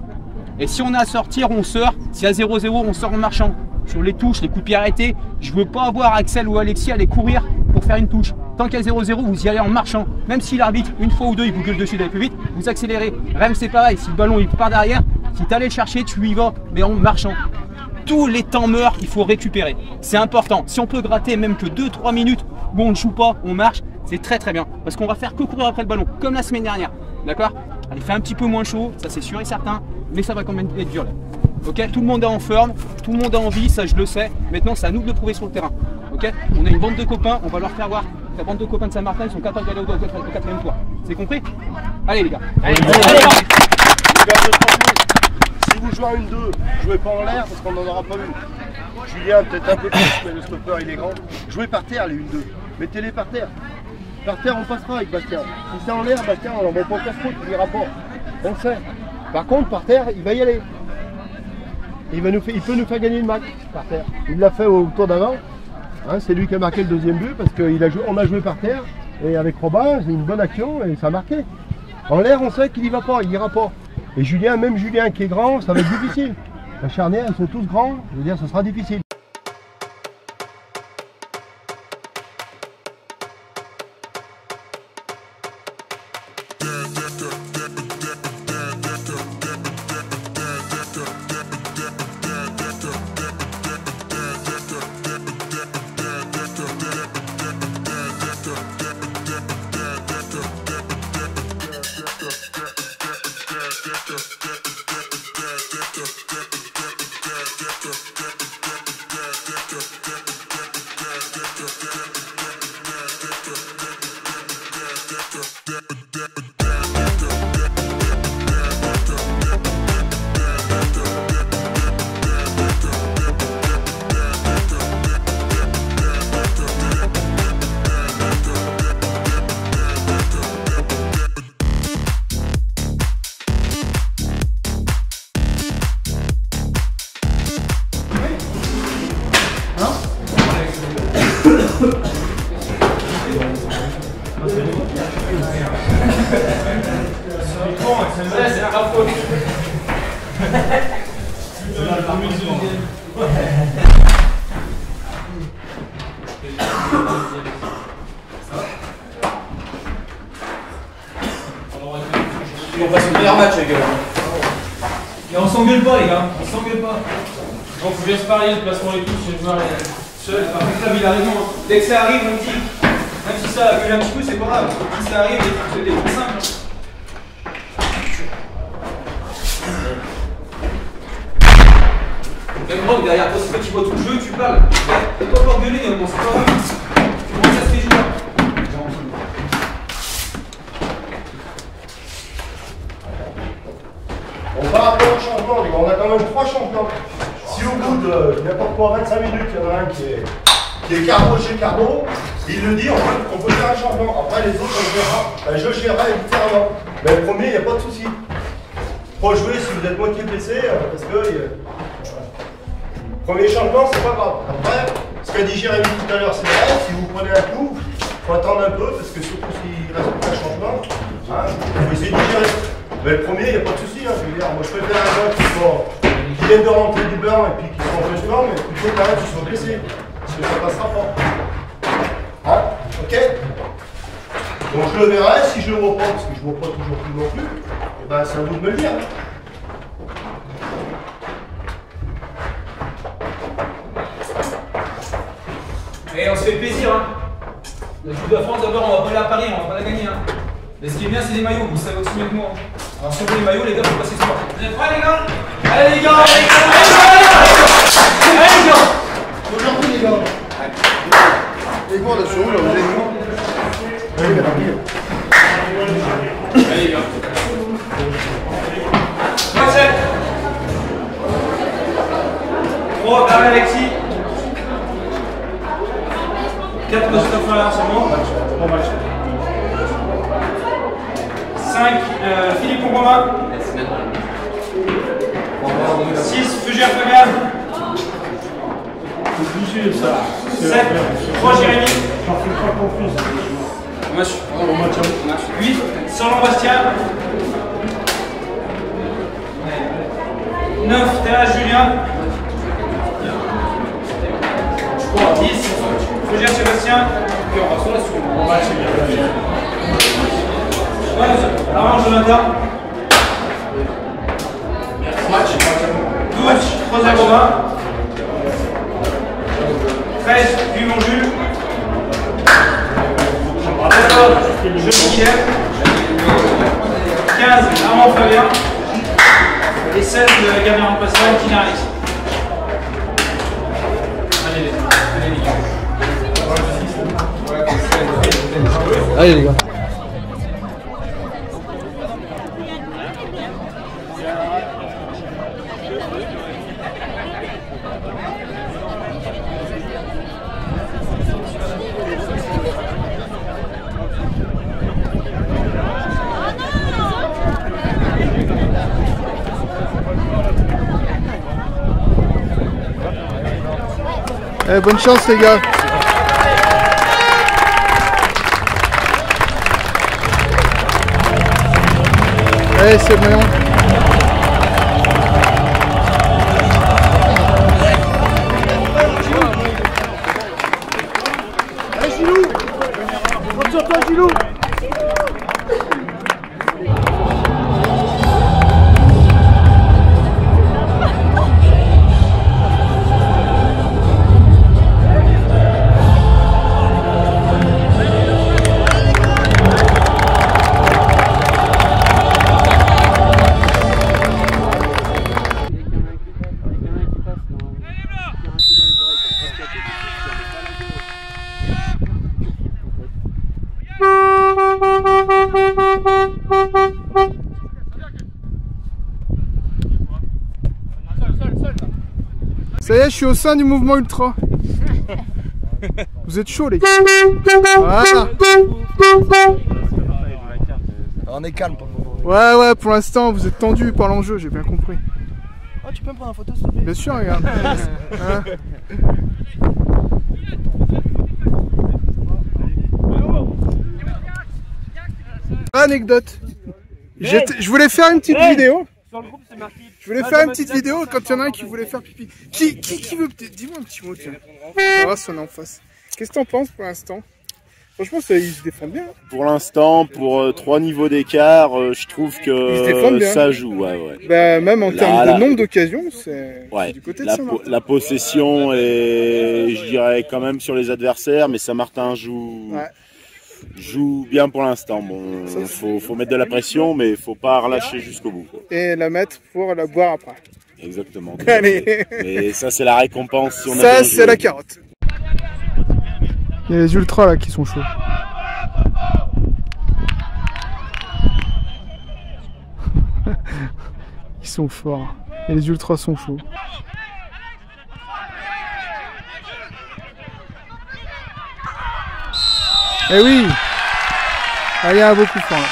Et si on a à sortir, on sort. S'il y a 0-0, on sort en marchant. Sur les touches, les coups de pied arrêtés, je ne veux pas avoir Axel ou Alexis aller courir pour faire une touche. Tant qu'il y a 0-0, vous y allez en marchant. Même si l'arbitre, une fois ou deux, il vous gueule dessus d'aller plus vite, vous accélérez. Rem, c'est pareil. Si le ballon il part derrière, si tu allais le chercher, tu y vas, mais en marchant. Tous les temps meurent, il faut récupérer. C'est important. Si on peut gratter même que 2-3 minutes où on ne joue pas, on marche, c'est très bien. Parce qu'on va faire que courir après le ballon, comme la semaine dernière. D'accord? Il fait un petit peu moins chaud, ça c'est sûr et certain, mais ça va quand même être dur là. Ok? Tout le monde est en forme, tout le monde a envie, ça je le sais. Maintenant, c'est à nous de le prouver sur le terrain. Ok? On a une bande de copains, on va leur faire voir. La bande de copains de Saint-Martin, ils sont capables d'aller au 4e tour. C'est compris? Allez les gars. Allez. Si vous jouez à 1-2, jouez pas en l'air parce qu'on n'en aura pas vu. Julien peut-être un peu plus, mais le stopper il est grand. Jouez par terre les 1-2. Mettez-les par terre. Par terre, on passera avec Bastien. Si c'est en l'air, Bastien, on n'en met pas casse-croûte, il ira pas. On le sait. Par contre, par terre, il va y aller. Il peut nous faire gagner le match par terre. Il l'a fait au tour d'avant. Hein, c'est lui qui a marqué le 2e but parce qu'on a joué par terre. Et avec Robin, c'est une bonne action et ça a marqué. En l'air, on sait qu'il n'y va pas, il n'ira pas. Et Julien, même Julien qui est grand, ça va être difficile. La charnière, ils sont tous grands, je veux dire, ça sera difficile. On passe le meilleur match, les gars. Et on s'engueule pas, les gars. On s'engueule pas. Donc, faut bien se parier le placement et tout. Si le joueur est seul, par contre, là, il a raison. Dès que ça arrive, on dit, même si ça gueule un petit peu, c'est pas grave. Si ça arrive, c'est des trucs simples. Même Rock derrière toi, c'est toi qui vois tout le jeu, tu parles. T'es pas encore gueulé, bon, c'est pas grave. Tu vois, ça se fait jouer. On va après un changement, les gars. On a quand même 3 changements. Si au bout de n'importe quoi 25 minutes, il y en a un qui est carbo chez carbo, il le dit, on peut faire un changement. Après, les autres, on verra. Je gérerai différemment. Mais le premier, il n'y a pas de souci. Faut jouer si vous êtes moitié blessé, parce que premier changement, c'est pas grave. Après, ce qu'a dit Jérémy tout à l'heure, c'est vrai. Si vous prenez un coup, il faut attendre un peu, parce que surtout s'il reste un changement, il faut essayer de digérer. Mais le premier, il n'y a pas de souci. Je veux dire, moi, je préfère un gars qui viennent de rentrer du bain et puis qui sont en plein temps, mais plutôt qu'un qui soit blessé. Parce que ça passera pas. Hein? Ok? Donc je le verrai. Si je le vois pas, parce que je ne vois pas toujours plus non plus, et ben c'est à vous de me le dire. Et on se fait plaisir, hein. La Coupe de France, d'abord, on va pas la parier, on va pas la gagner, hein. Mais ce qui est bien, c'est les maillots, vous savez aussi mieux que moi. Alors, si on veut les maillots, les gars, faut passer ce soir. Vous êtes prêts, les gars? Allez, les gars! Allez, les gars! Aujourd'hui, les gars. Les gars, là, sur où, là, vous êtes où? Allez, les gars. Match 3, Barry Alexis. 4 Christopher Larsemont. 5 Philippe Romain. 6 Fugère Fagan. 7 3 Jérémy. 8 Solon Bastien. 9 Thérèse Julien. 10 Fugère Sébastien. 11 Armand Jonathan. 12 Rosa Romain. 13 Dumont Jules. 14 Jean Guilhem. 15 Armand Fabien. Et 16 Gabriel remplaçant Tina Alice. Allez les gars. Bonne chance les gars. Allez, c'est bon. Allez Gilou, compte sur toi Gilou. Ça y est, je suis au sein du mouvement ultra. Vous êtes chaud les gars. Voilà. On est calme pour le moment. Ouais, pour l'instant vous êtes tendu par l'enjeu, j'ai bien compris. Oh, tu peux me prendre une photo s'il te plaît? Bien sûr, regarde. Hein. Anecdote. Je voulais faire une petite vidéo. Sur le groupe, c'est marqué. Je voulais faire une petite vidéo quand il y en a un qui voulait faire pipi. Qui veut peut-être. Dis-moi un petit mot, tiens. On va sonner en face. Qu'est-ce que t'en penses pour l'instant? Franchement, ils se défendent bien. Pour l'instant, pour 3 niveaux d'écart, je trouve que ça joue. Ouais. Bah, même en termes de nombre d'occasions, c'est du côté de Saint-Martin. La possession est, je dirais, quand même sur les adversaires, mais Saint-Martin joue bien pour l'instant. Bon, faut mettre de la pression, mais il faut pas relâcher jusqu'au bout. Et la mettre pour la boire après. Exactement. Allez. Et ça, c'est la récompense si on a ça, c'est la carotte. Il y a les ultras là qui sont chauds. Ils sont forts. Et les ultras sont chauds. Eh oui! Ah, il y a beaucoup fort là.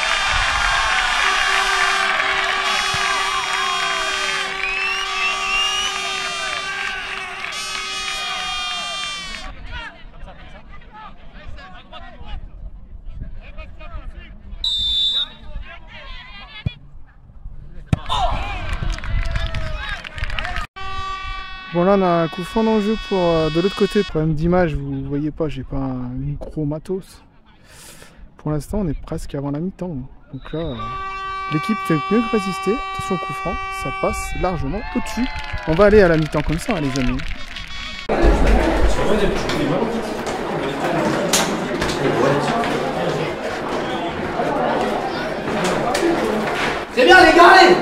Bon là on a un coup franc dans le jeu pour de l'autre côté. Problème d'image, vous voyez pas, j'ai pas un gros matos. Pour l'instant on est presque avant la mi-temps. Donc là l'équipe fait mieux que résister. Attention au coup franc, ça passe largement au-dessus. On va aller à la mi-temps comme ça les amis. C'est bien les gars, allez!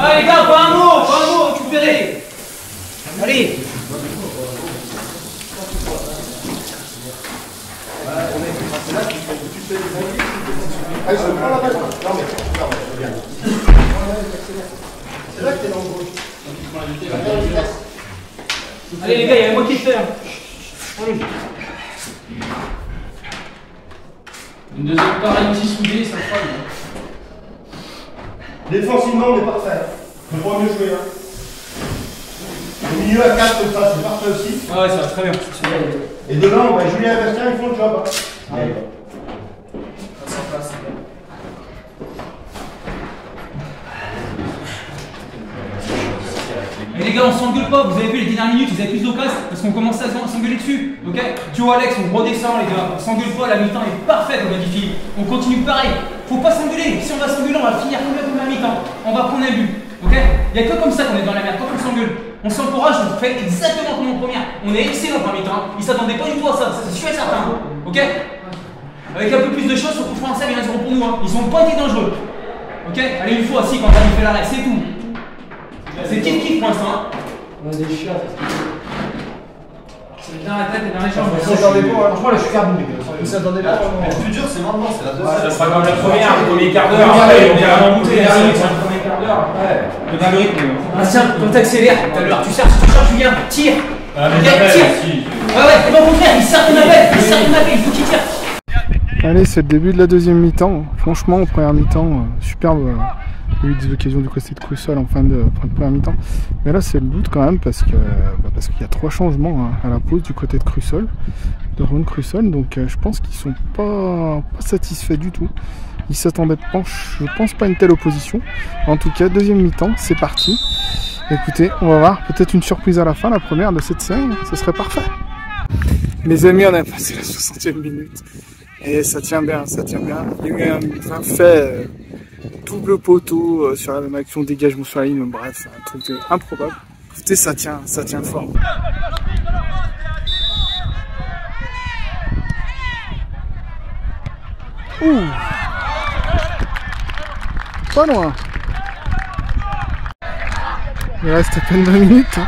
Ah les gars, pas un mot, récupérez. Allez. C'est là que t'es dangereux. Allez les gars, il y a moi qui le fais. Allez. Une deuxième pareille ici soudée, ça fera. Défensivement, on est parfait. On peut pas mieux jouer. Le milieu à 4 comme ça, c'est parfait aussi. Ah ouais, ça va très bien. Et devant, Julien et Bastien, ils font le job. Allez. Mais les gars, on s'engueule pas, vous avez vu les dernières minutes, ils avaient plus d'occasion parce qu'on commençait à s'engueuler dessus. Ok? Tu vois Alex, on redescend les gars, on s'engueule pas, la mi-temps est parfaite, on a dit fille. On continue pareil. Faut pas s'engueuler. Si on va s'engueuler, on va finir comme la mi-temps. On va prendre un but. Ok? Il n'y a que comme ça qu'on est dans la merde, quand on s'engueule. On s'encourage, on fait exactement comme en première. On est excellent en mi-temps. Ils s'attendaient pas du tout à ça, c'est sûr et certain. Ok? Avec un peu plus de choses, sur le coup français, ils viendront pour nous. Ils ont pas été dangereux. Ok? Allez, une fois, si, quand on a fait l'arrêt, c'est tout. C'est kiff pour l'instant. On a des chiens. C'est dans la tête et dans les jambes. On s'attendait pas. Franchement, là, je suis carboné. On s'attendait pas. Le plus dur, c'est maintenant, c'est la deuxième. Ça sera comme la première, le premier quart d'heure. Après, on est vraiment monté. Le premier quart d'heure. Le dernier rythme. Tiens, quand t'accélères, tout à l'heure, tu cherches, Julien, tire. Tire. Ouais, comment vous faire? Il sert ton appel, il faut qu'il tire. Allez, c'est le début de la deuxième mi-temps. Franchement, en première mi-temps, superbe. Il y a eu des occasions du côté de Crussol en fin de première mi-temps. Mais là, c'est le doute quand même parce qu'il y a 3 changements à la pause du côté de Crussol, de Ron Crussol. Donc je pense qu'ils sont pas satisfaits du tout. Ils s'attendaient, je pense, pas à une telle opposition. En tout cas, deuxième mi-temps, c'est parti. Écoutez, on va voir peut-être une surprise à la fin, la première de cette série. Ce serait parfait. Mes amis, on a passé la 60e minute. Et ça tient bien, ça tient bien. Il y a eu un fait double poteau sur la même action, dégagement sur la ligne, bref, un truc improbable. Écoutez, ça tient fort. Ouh, pas loin. Il reste à peine 20 minutes.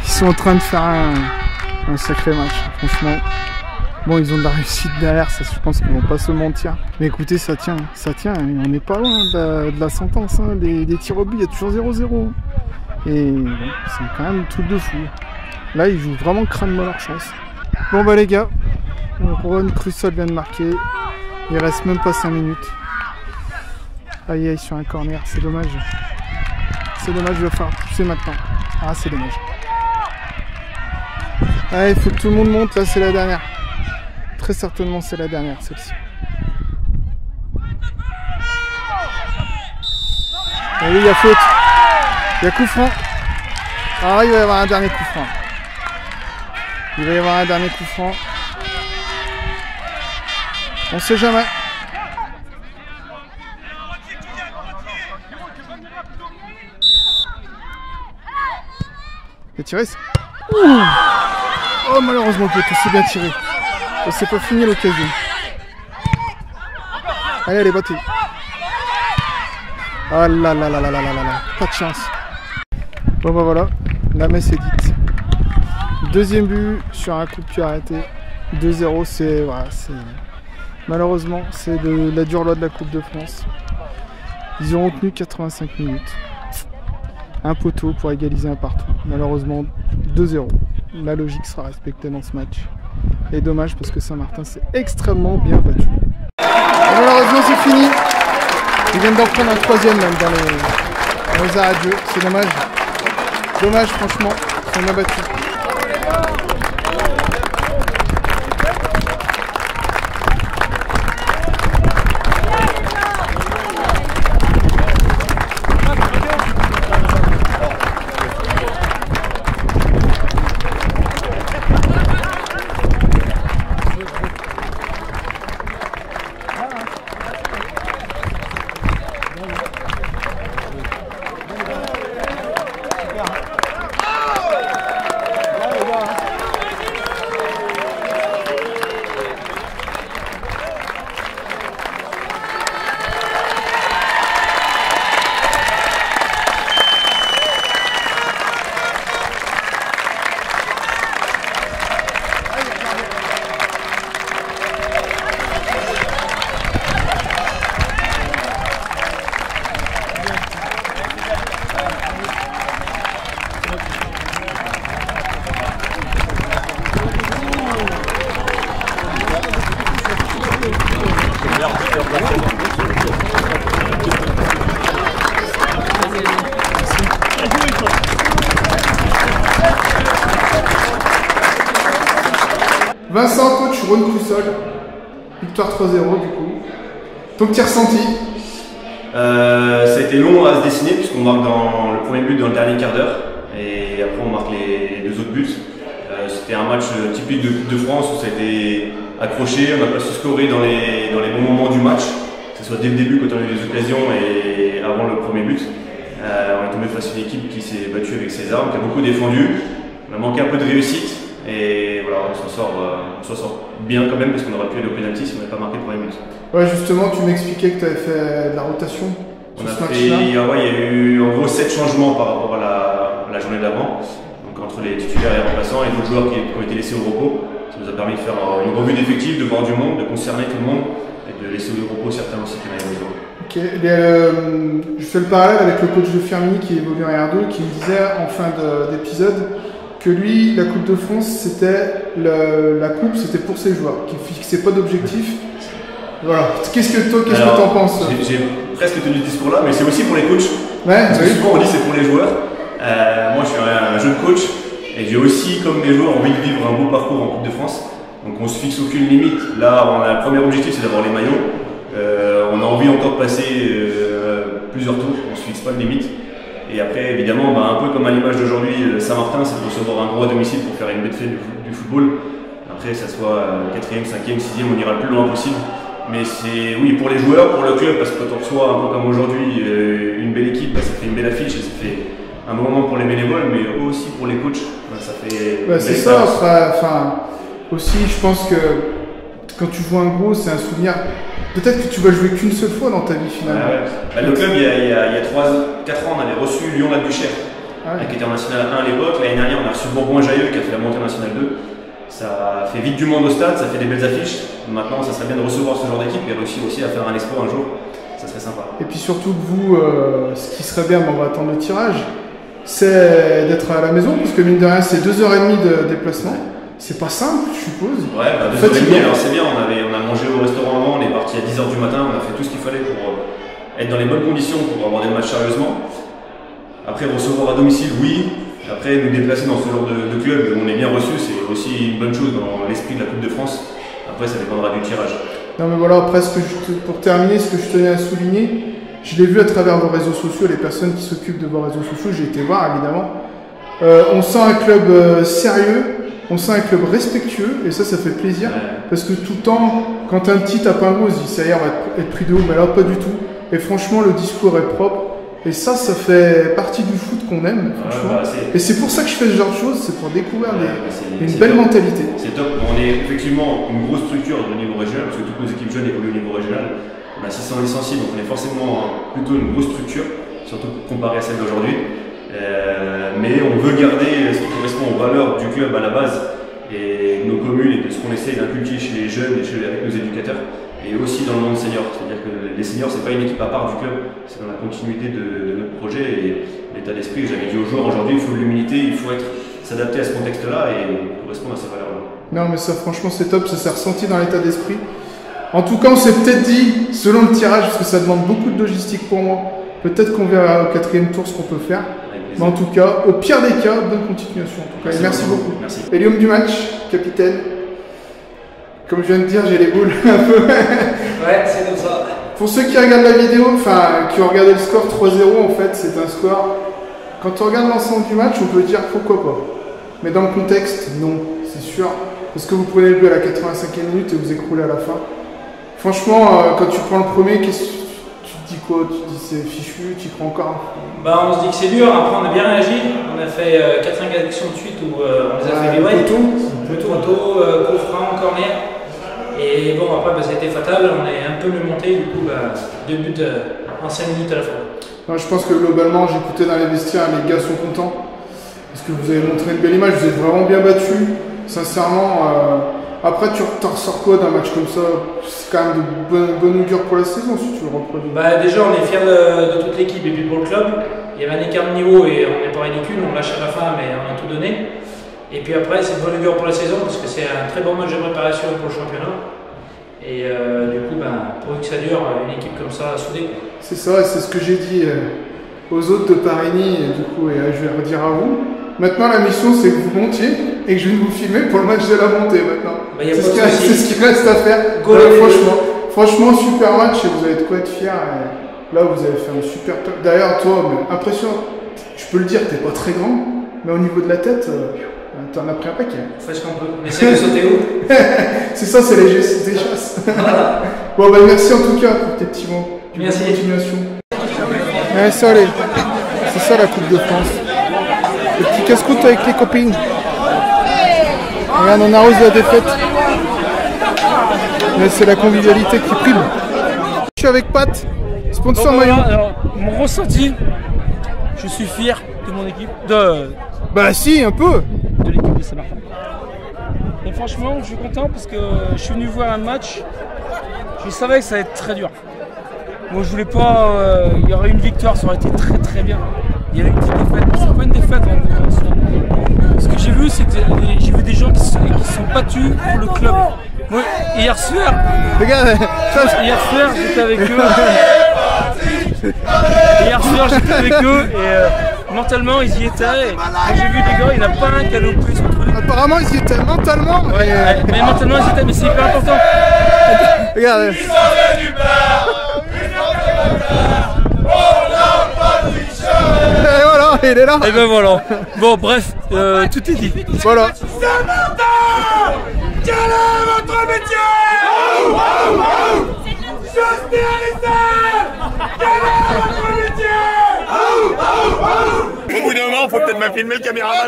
Ils sont en train de faire un sacré match, franchement. Bon, ils ont de la réussite derrière, ça, je pense qu'ils vont pas se mentir. Mais écoutez, ça tient, et on n'est pas loin de la sentence. Hein. Des tirs au but, il y a toujours 0-0. Et bon, c'est quand même un truc de fou. Là, ils jouent vraiment crânement leur chance. Bon bah les gars, Ron Crussol vient de marquer. Il reste même pas 5 minutes. Aïe aïe sur un corner, c'est dommage. C'est dommage, je vais faire pousser maintenant. Ah, c'est dommage. Allez, il faut que tout le monde monte, là c'est la dernière. Très certainement c'est la dernière celle-ci. Et oui, il y a faute. Il y a coup franc. Ah, il va y avoir un dernier coup franc. Il va y avoir un dernier coup franc. On sait jamais. Il a tiré ça. Oh, malheureusement, c'est bien tiré. Et c'est pas fini l'occasion. Allez, allez, battez. Oh là là là là là là là là. Pas de chance. Bon bah voilà, la messe est dite. Deuxième but sur un coup de pied arrêté. 2-0, c'est... Voilà, malheureusement, c'est la dure loi de la Coupe de France. Ils ont tenu 85 minutes. Un poteau pour égaliser un partout. Malheureusement, 2-0. La logique sera respectée dans ce match. Et dommage parce que Saint-Martin s'est extrêmement bien battu. Et malheureusement, c'est fini. Ils viennent d'en prendre un troisième même dans les arrêts de jeu. C'est dommage. Dommage, franchement. Ils sont bien battus. Vincent, coach Rhône Croussol, victoire 3-0 du coup. Ton petit ressenti? Ça a été long à se dessiner puisqu'on marque dans le premier but dans le dernier quart d'heure et après on marque les deux autres buts. C'était un match typique de Coupe de France où ça a été accroché, on n'a pas su scorer dans les bons moments du match, que ce soit dès le début quand on a eu des occasions et avant le premier but. On est tombé face à une équipe qui s'est battue avec ses armes, qui a beaucoup défendu, on a manqué un peu de réussite. Et voilà, on s'en sort bien quand même parce qu'on aurait pu aller au pénalty si on n'avait pas marqué le premier but. Ouais, justement, tu m'expliquais que tu avais fait de la rotation. On a fait, il y a eu en gros 7 changements par rapport à la journée d'avant. Donc entre les titulaires et les remplaçants et d'autres joueurs qui ont été laissés au repos. Ça nous a permis de faire une revue d'effectifs, de voir du monde, de concerner tout le monde et de laisser au repos certains aussi qui n'avaient pas joué. Ok, je fais le parallèle avec le coach de Firmini qui évolue en R2 qui me disait en fin d'épisode que lui, la Coupe de France, c'était la coupe, c'était pour ses joueurs, qui ne fixait pas d'objectif. Voilà. Qu'est-ce que t'en penses? J'ai presque tenu ce discours-là, mais c'est aussi pour les coachs. Ouais, parce que souvent on dit c'est pour les joueurs. Moi, je suis un jeune coach et j'ai aussi, comme les joueurs, envie de vivre un beau parcours en Coupe de France. Donc on se fixe aucune limite. Là, le premier objectif, c'est d'avoir les maillots. On a envie encore de passer plusieurs tours. On ne se fixe pas de limite. Et après, évidemment, un peu comme à l'image d'aujourd'hui, Saint-Martin, c'est de recevoir un gros à domicile pour faire une bête fête du football. Après, que ça soit 4e, 5e, 6e, on ira le plus loin possible. Mais c'est, oui, pour les joueurs, pour le club, parce que quand on reçoit, un peu comme aujourd'hui, une belle équipe, ça fait une belle affiche et ça fait un bon moment pour les bénévoles, mais aussi pour les coachs. Ça fait. C'est ça, aussi, je pense que quand tu joues un gros, c'est un souvenir. Peut-être que tu vas jouer qu'une seule fois dans ta vie finalement. Le club, il y a 4 ans, on avait reçu Lyon-la-Duchère, qui était en National 1 à l'époque. L'année dernière, on a reçu Bourgoin-Jailleux qui a fait la montée en National 2. Ça fait vite du monde au stade, ça fait des belles affiches. Maintenant, ça serait bien de recevoir ce genre d'équipe et réussir aussi à faire un exploit un jour. Ça serait sympa. Et puis surtout que vous, ce qui serait bien, on va attendre le tirage, c'est d'être à la maison, parce que mine de rien, c'est 2h30 de déplacement. C'est pas simple, je suppose. Ouais, 2h30, alors c'est bien, on a mangé au restaurant avant, on est parti à être dans les bonnes conditions pour aborder le match sérieusement. Après, recevoir à domicile, oui. Après, nous déplacer dans ce genre de club où on est bien reçu, c'est aussi une bonne chose dans l'esprit de la Coupe de France. Après, ça dépendra du tirage. Non mais voilà, après, pour terminer, ce que je tenais à souligner, je l'ai vu à travers vos réseaux sociaux, les personnes qui s'occupent de vos réseaux sociaux, j'ai été voir évidemment. On sent un club sérieux, on sent un club respectueux, et ça fait plaisir. Parce que tout le temps, quand un petit tape un mot, on se dit ça y est, on va être pris de haut, mais là pas du tout. Et franchement, le discours est propre. Et ça fait partie du foot qu'on aime, franchement. Et c'est pour ça que je fais ce genre de choses, c'est pour découvrir une belle mentalité. C'est top. On est effectivement une grosse structure au niveau régional, parce que toutes nos équipes jeunes évoluent au niveau régional. On a 600 licenciés, donc on est forcément plutôt une grosse structure, surtout comparé à celle d'aujourd'hui. Mais on veut garder ce qui correspond aux valeurs du club à la base, et nos communes, et de ce qu'on essaie d'inculquer chez les jeunes et avec nos éducateurs. Et aussi dans le monde senior, c'est-à-dire que les seniors, c'est pas une équipe à part du club, c'est dans la continuité de notre projet et l'état d'esprit. J'avais dit aux joueurs aujourd'hui, il faut de l'humilité, il faut s'adapter à ce contexte-là et correspondre à ces valeurs-là. Non, mais ça, franchement, c'est top, ça s'est ressenti dans l'état d'esprit. En tout cas, on s'est peut-être dit, selon le tirage, parce que ça demande beaucoup de logistique pour moi, peut-être qu'on verra au 4e tour ce qu'on peut faire. Mais en tout cas, au pire des cas, bonne continuation. En tout cas, merci beaucoup. Merci. Et l'homme du match, capitaine. Comme je viens de dire, j'ai les boules un peu. Ouais, c'est comme ça. Pour ceux qui regardent la vidéo, enfin, qui ont regardé le score 3-0, en fait, c'est un score. Quand on regarde l'ensemble du match, on peut dire pourquoi pas. Mais dans le contexte, non, c'est sûr. Parce que vous prenez le but à la 85e minute et vous écroulez à la fin. Franchement, quand tu prends le premier, tu te dis quoi? Tu te dis c'est fichu, tu y crois encore? Bah, on se dit que c'est dur, après on a bien réagi. On a fait 4-5 actions de suite où on les a fait des ways. Poteau, coup franc, corner. Et bon, après, ça a été fatal, on est un peu mieux monté, du coup, 2 buts en 5 minutes à la fin. Non, je pense que globalement, j'écoutais dans les vestiaires, les gars sont contents. Parce que vous avez montré une belle image, vous êtes vraiment bien battus. Sincèrement, après, tu ressors quoi d'un match comme ça? C'est quand même de bonne augure pour la saison si tu le reproduis. Bah, déjà, on est fiers de toute l'équipe et puis pour le club. Il y avait un écart de niveau et on n'est pas ridicule, on lâche à la fin, mais on a tout donné. Et puis après, c'est de bonne augure pour la saison parce que c'est un très bon match de préparation pour le championnat. Et du coup, pour que ça dure, une équipe comme ça, soudée. C'est ça, c'est ce que j'ai dit aux autres de Parigny, et du coup, je vais redire à vous. Maintenant, la mission, c'est que vous montiez et que je vais vous filmer pour le match de la montée maintenant. Bah, c'est ce qui reste à faire. Franchement, super match et vous avez de quoi être fiers. Là, vous avez fait un super top. D'ailleurs, toi, impressionnant. Je peux le dire, t'es pas très grand, mais au niveau de la tête, t'en as pris un paquet. Fais ce qu'on peut. On essaie de sauter haut. C'est ça, c'est les chasses. Voilà. Bon, merci en tout cas pour tes petits mots. Merci. Continuation. Ouais, ça, allez. C'est ça la Coupe de France. Le petit casse-croûte avec les copines. Regarde, on arrose la défaite. Mais c'est la convivialité qui prime. Je suis avec Pat, sponsor maillot. Alors, mon ressenti, je suis fier de mon équipe. Bah si, un peu. De l'équipe de Saint-Martin. Et franchement, je suis content parce que je suis venu voir un match. Je savais que ça allait être très dur. Moi, je voulais pas. Il y aurait une victoire, ça aurait été très très bien. Il y avait une petite défaite, mais c'est pas une défaite en soi. Ce que j'ai vu, c'est que j'ai vu des gens qui se sont battus pour le club. Moi, hier soir, j'étais avec eux. Et mentalement, ils y étaient. Et j'ai vu des gars, il n'y en a pas un qui a loupé son truc. Apparemment, ils y étaient mentalement. Mais mentalement, ils y étaient, mais c'est hyper important. Regarde. Et voilà, il est là. Et ben voilà. Bon, bref, tout est dit. Voilà. Saint-Martin, quel est votre métier? Justin Allison, quel est votre métier? Au bout d'un moment, faut peut-être me filmer le caméraman.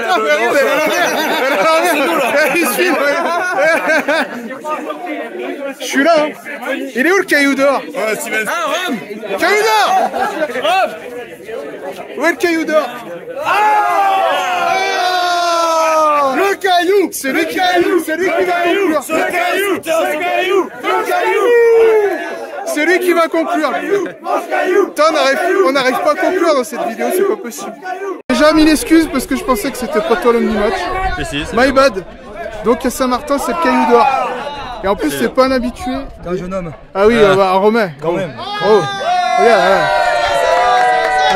Je suis là. Il est où le caillou d'or? Ouais, Steven. Ah, Rome. Caillou d'or. Où est le caillou d'or? Le caillou. C'est lui qui va conclure. C'est lui qui va conclure. On n'arrive pas à conclure dans cette vidéo, c'est pas possible. J'ai déjà mis l'excuse parce que je pensais que c'était pas toi l'homme du match. My bad. Donc à Saint-Martin, c'est le caillou d'or. Et en plus, c'est pas un habitué. T'es un jeune homme. Ah oui, un Romain. Quand même. Oh. Regarde, regarde.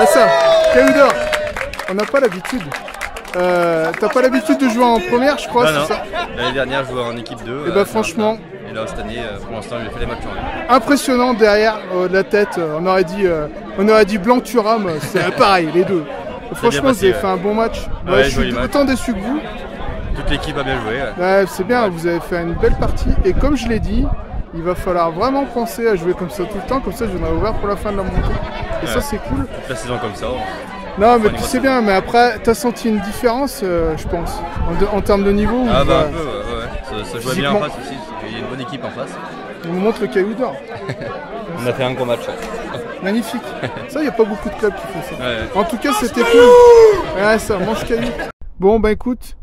Ah ça, Caillou d'or. On n'a pas l'habitude. T'as pas l'habitude de jouer en première, je crois, c'est ça? L'année dernière, je jouais en équipe 2. Et bah franchement... Et là, cette année, pour l'instant, j'ai fait les matchs en ligne. Impressionnant derrière, de la tête, on aurait dit Blanc-Thuram, c'est pareil, les deux. Franchement, vous avez fait un bon match. Ouais, je suis autant déçu que vous. Toute l'équipe a bien joué. Ouais, c'est bien, vous avez fait une belle partie. Et comme je l'ai dit, il va falloir vraiment penser à jouer comme ça tout le temps, comme ça je vais ouvert pour la fin de la montée. Et ça, c'est cool. Toute la saison comme ça. Non, mais puis c'est bien, mais après, t'as senti une différence, je pense, en termes de niveau. Ah bah un peu, ouais. Ça jouait bien en face aussi, il y a une bonne équipe en face. On nous montre le Caillou d'or. On a fait un gros match. Magnifique. Ça, il n'y a pas beaucoup de clubs qui font ça. Ouais. En tout cas, c'était cool. Ouais, ça, mange Caillou. Bon, bah écoute,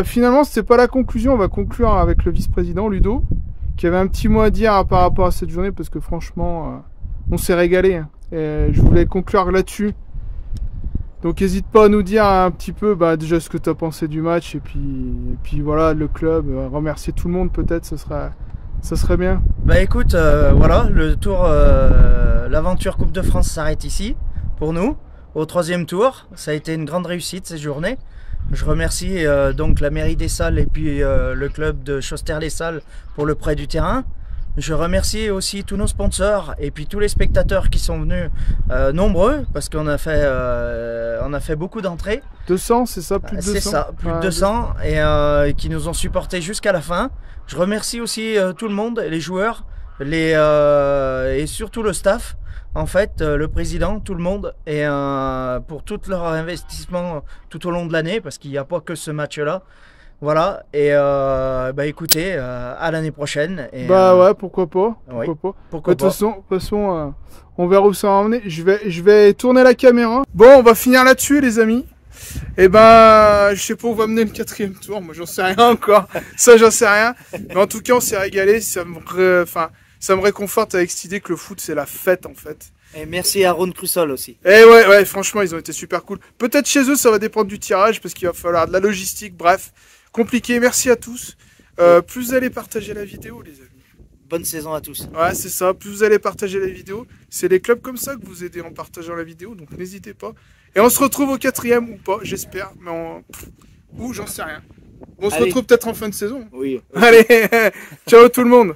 finalement, c'était pas la conclusion. On va conclure avec le vice-président, Ludo, qui avait un petit mot à dire par rapport à cette journée, parce que franchement, on s'est régalé. Hein. Et je voulais conclure là-dessus. Donc n'hésite pas à nous dire un petit peu déjà ce que tu as pensé du match et puis voilà le club, remercier tout le monde peut-être, ça serait bien. Bah écoute, voilà, le tour, l'aventure Coupe de France s'arrête ici pour nous, au 3e tour. Ça a été une grande réussite cette journée. Je remercie donc la mairie des Salles et puis le club de Chauster-les-Salles pour le prêt du terrain. Je remercie aussi tous nos sponsors et puis tous les spectateurs qui sont venus nombreux parce qu'on a fait beaucoup d'entrées. 200, c'est ça, plus de 200? C'est ça, plus de 200 et qui nous ont supportés jusqu'à la fin. Je remercie aussi tout le monde, les joueurs et surtout le staff, en fait, le président, tout le monde, et pour tout leur investissement tout au long de l'année parce qu'il n'y a pas que ce match-là. Voilà, et écoutez, à l'année prochaine. Et, ouais, pourquoi pas. Oui, De toute façon, on verra où ça va emmener. Je vais tourner la caméra. Bon, on va finir là-dessus, les amis. Et je sais pas où va mener le 4e tour. Moi, j'en sais rien encore. Ça, j'en sais rien. Mais en tout cas, on s'est régalé. Ça me réconforte avec cette idée que le foot, c'est la fête, en fait. Et merci à Ron Crussol aussi. Et ouais, franchement, ils ont été super cool. Peut-être chez eux, ça va dépendre du tirage parce qu'il va falloir de la logistique. Bref. Compliqué, merci à tous. Plus vous allez partager la vidéo, les amis. Bonne saison à tous. Ouais, c'est ça. Plus vous allez partager la vidéo, c'est les clubs comme ça que vous aidez en partageant la vidéo, donc n'hésitez pas. Et on se retrouve au 4e ou pas, j'espère, mais ou j'en sais rien. On se retrouve peut-être en fin de saison. Oui. Allez, ciao tout le monde.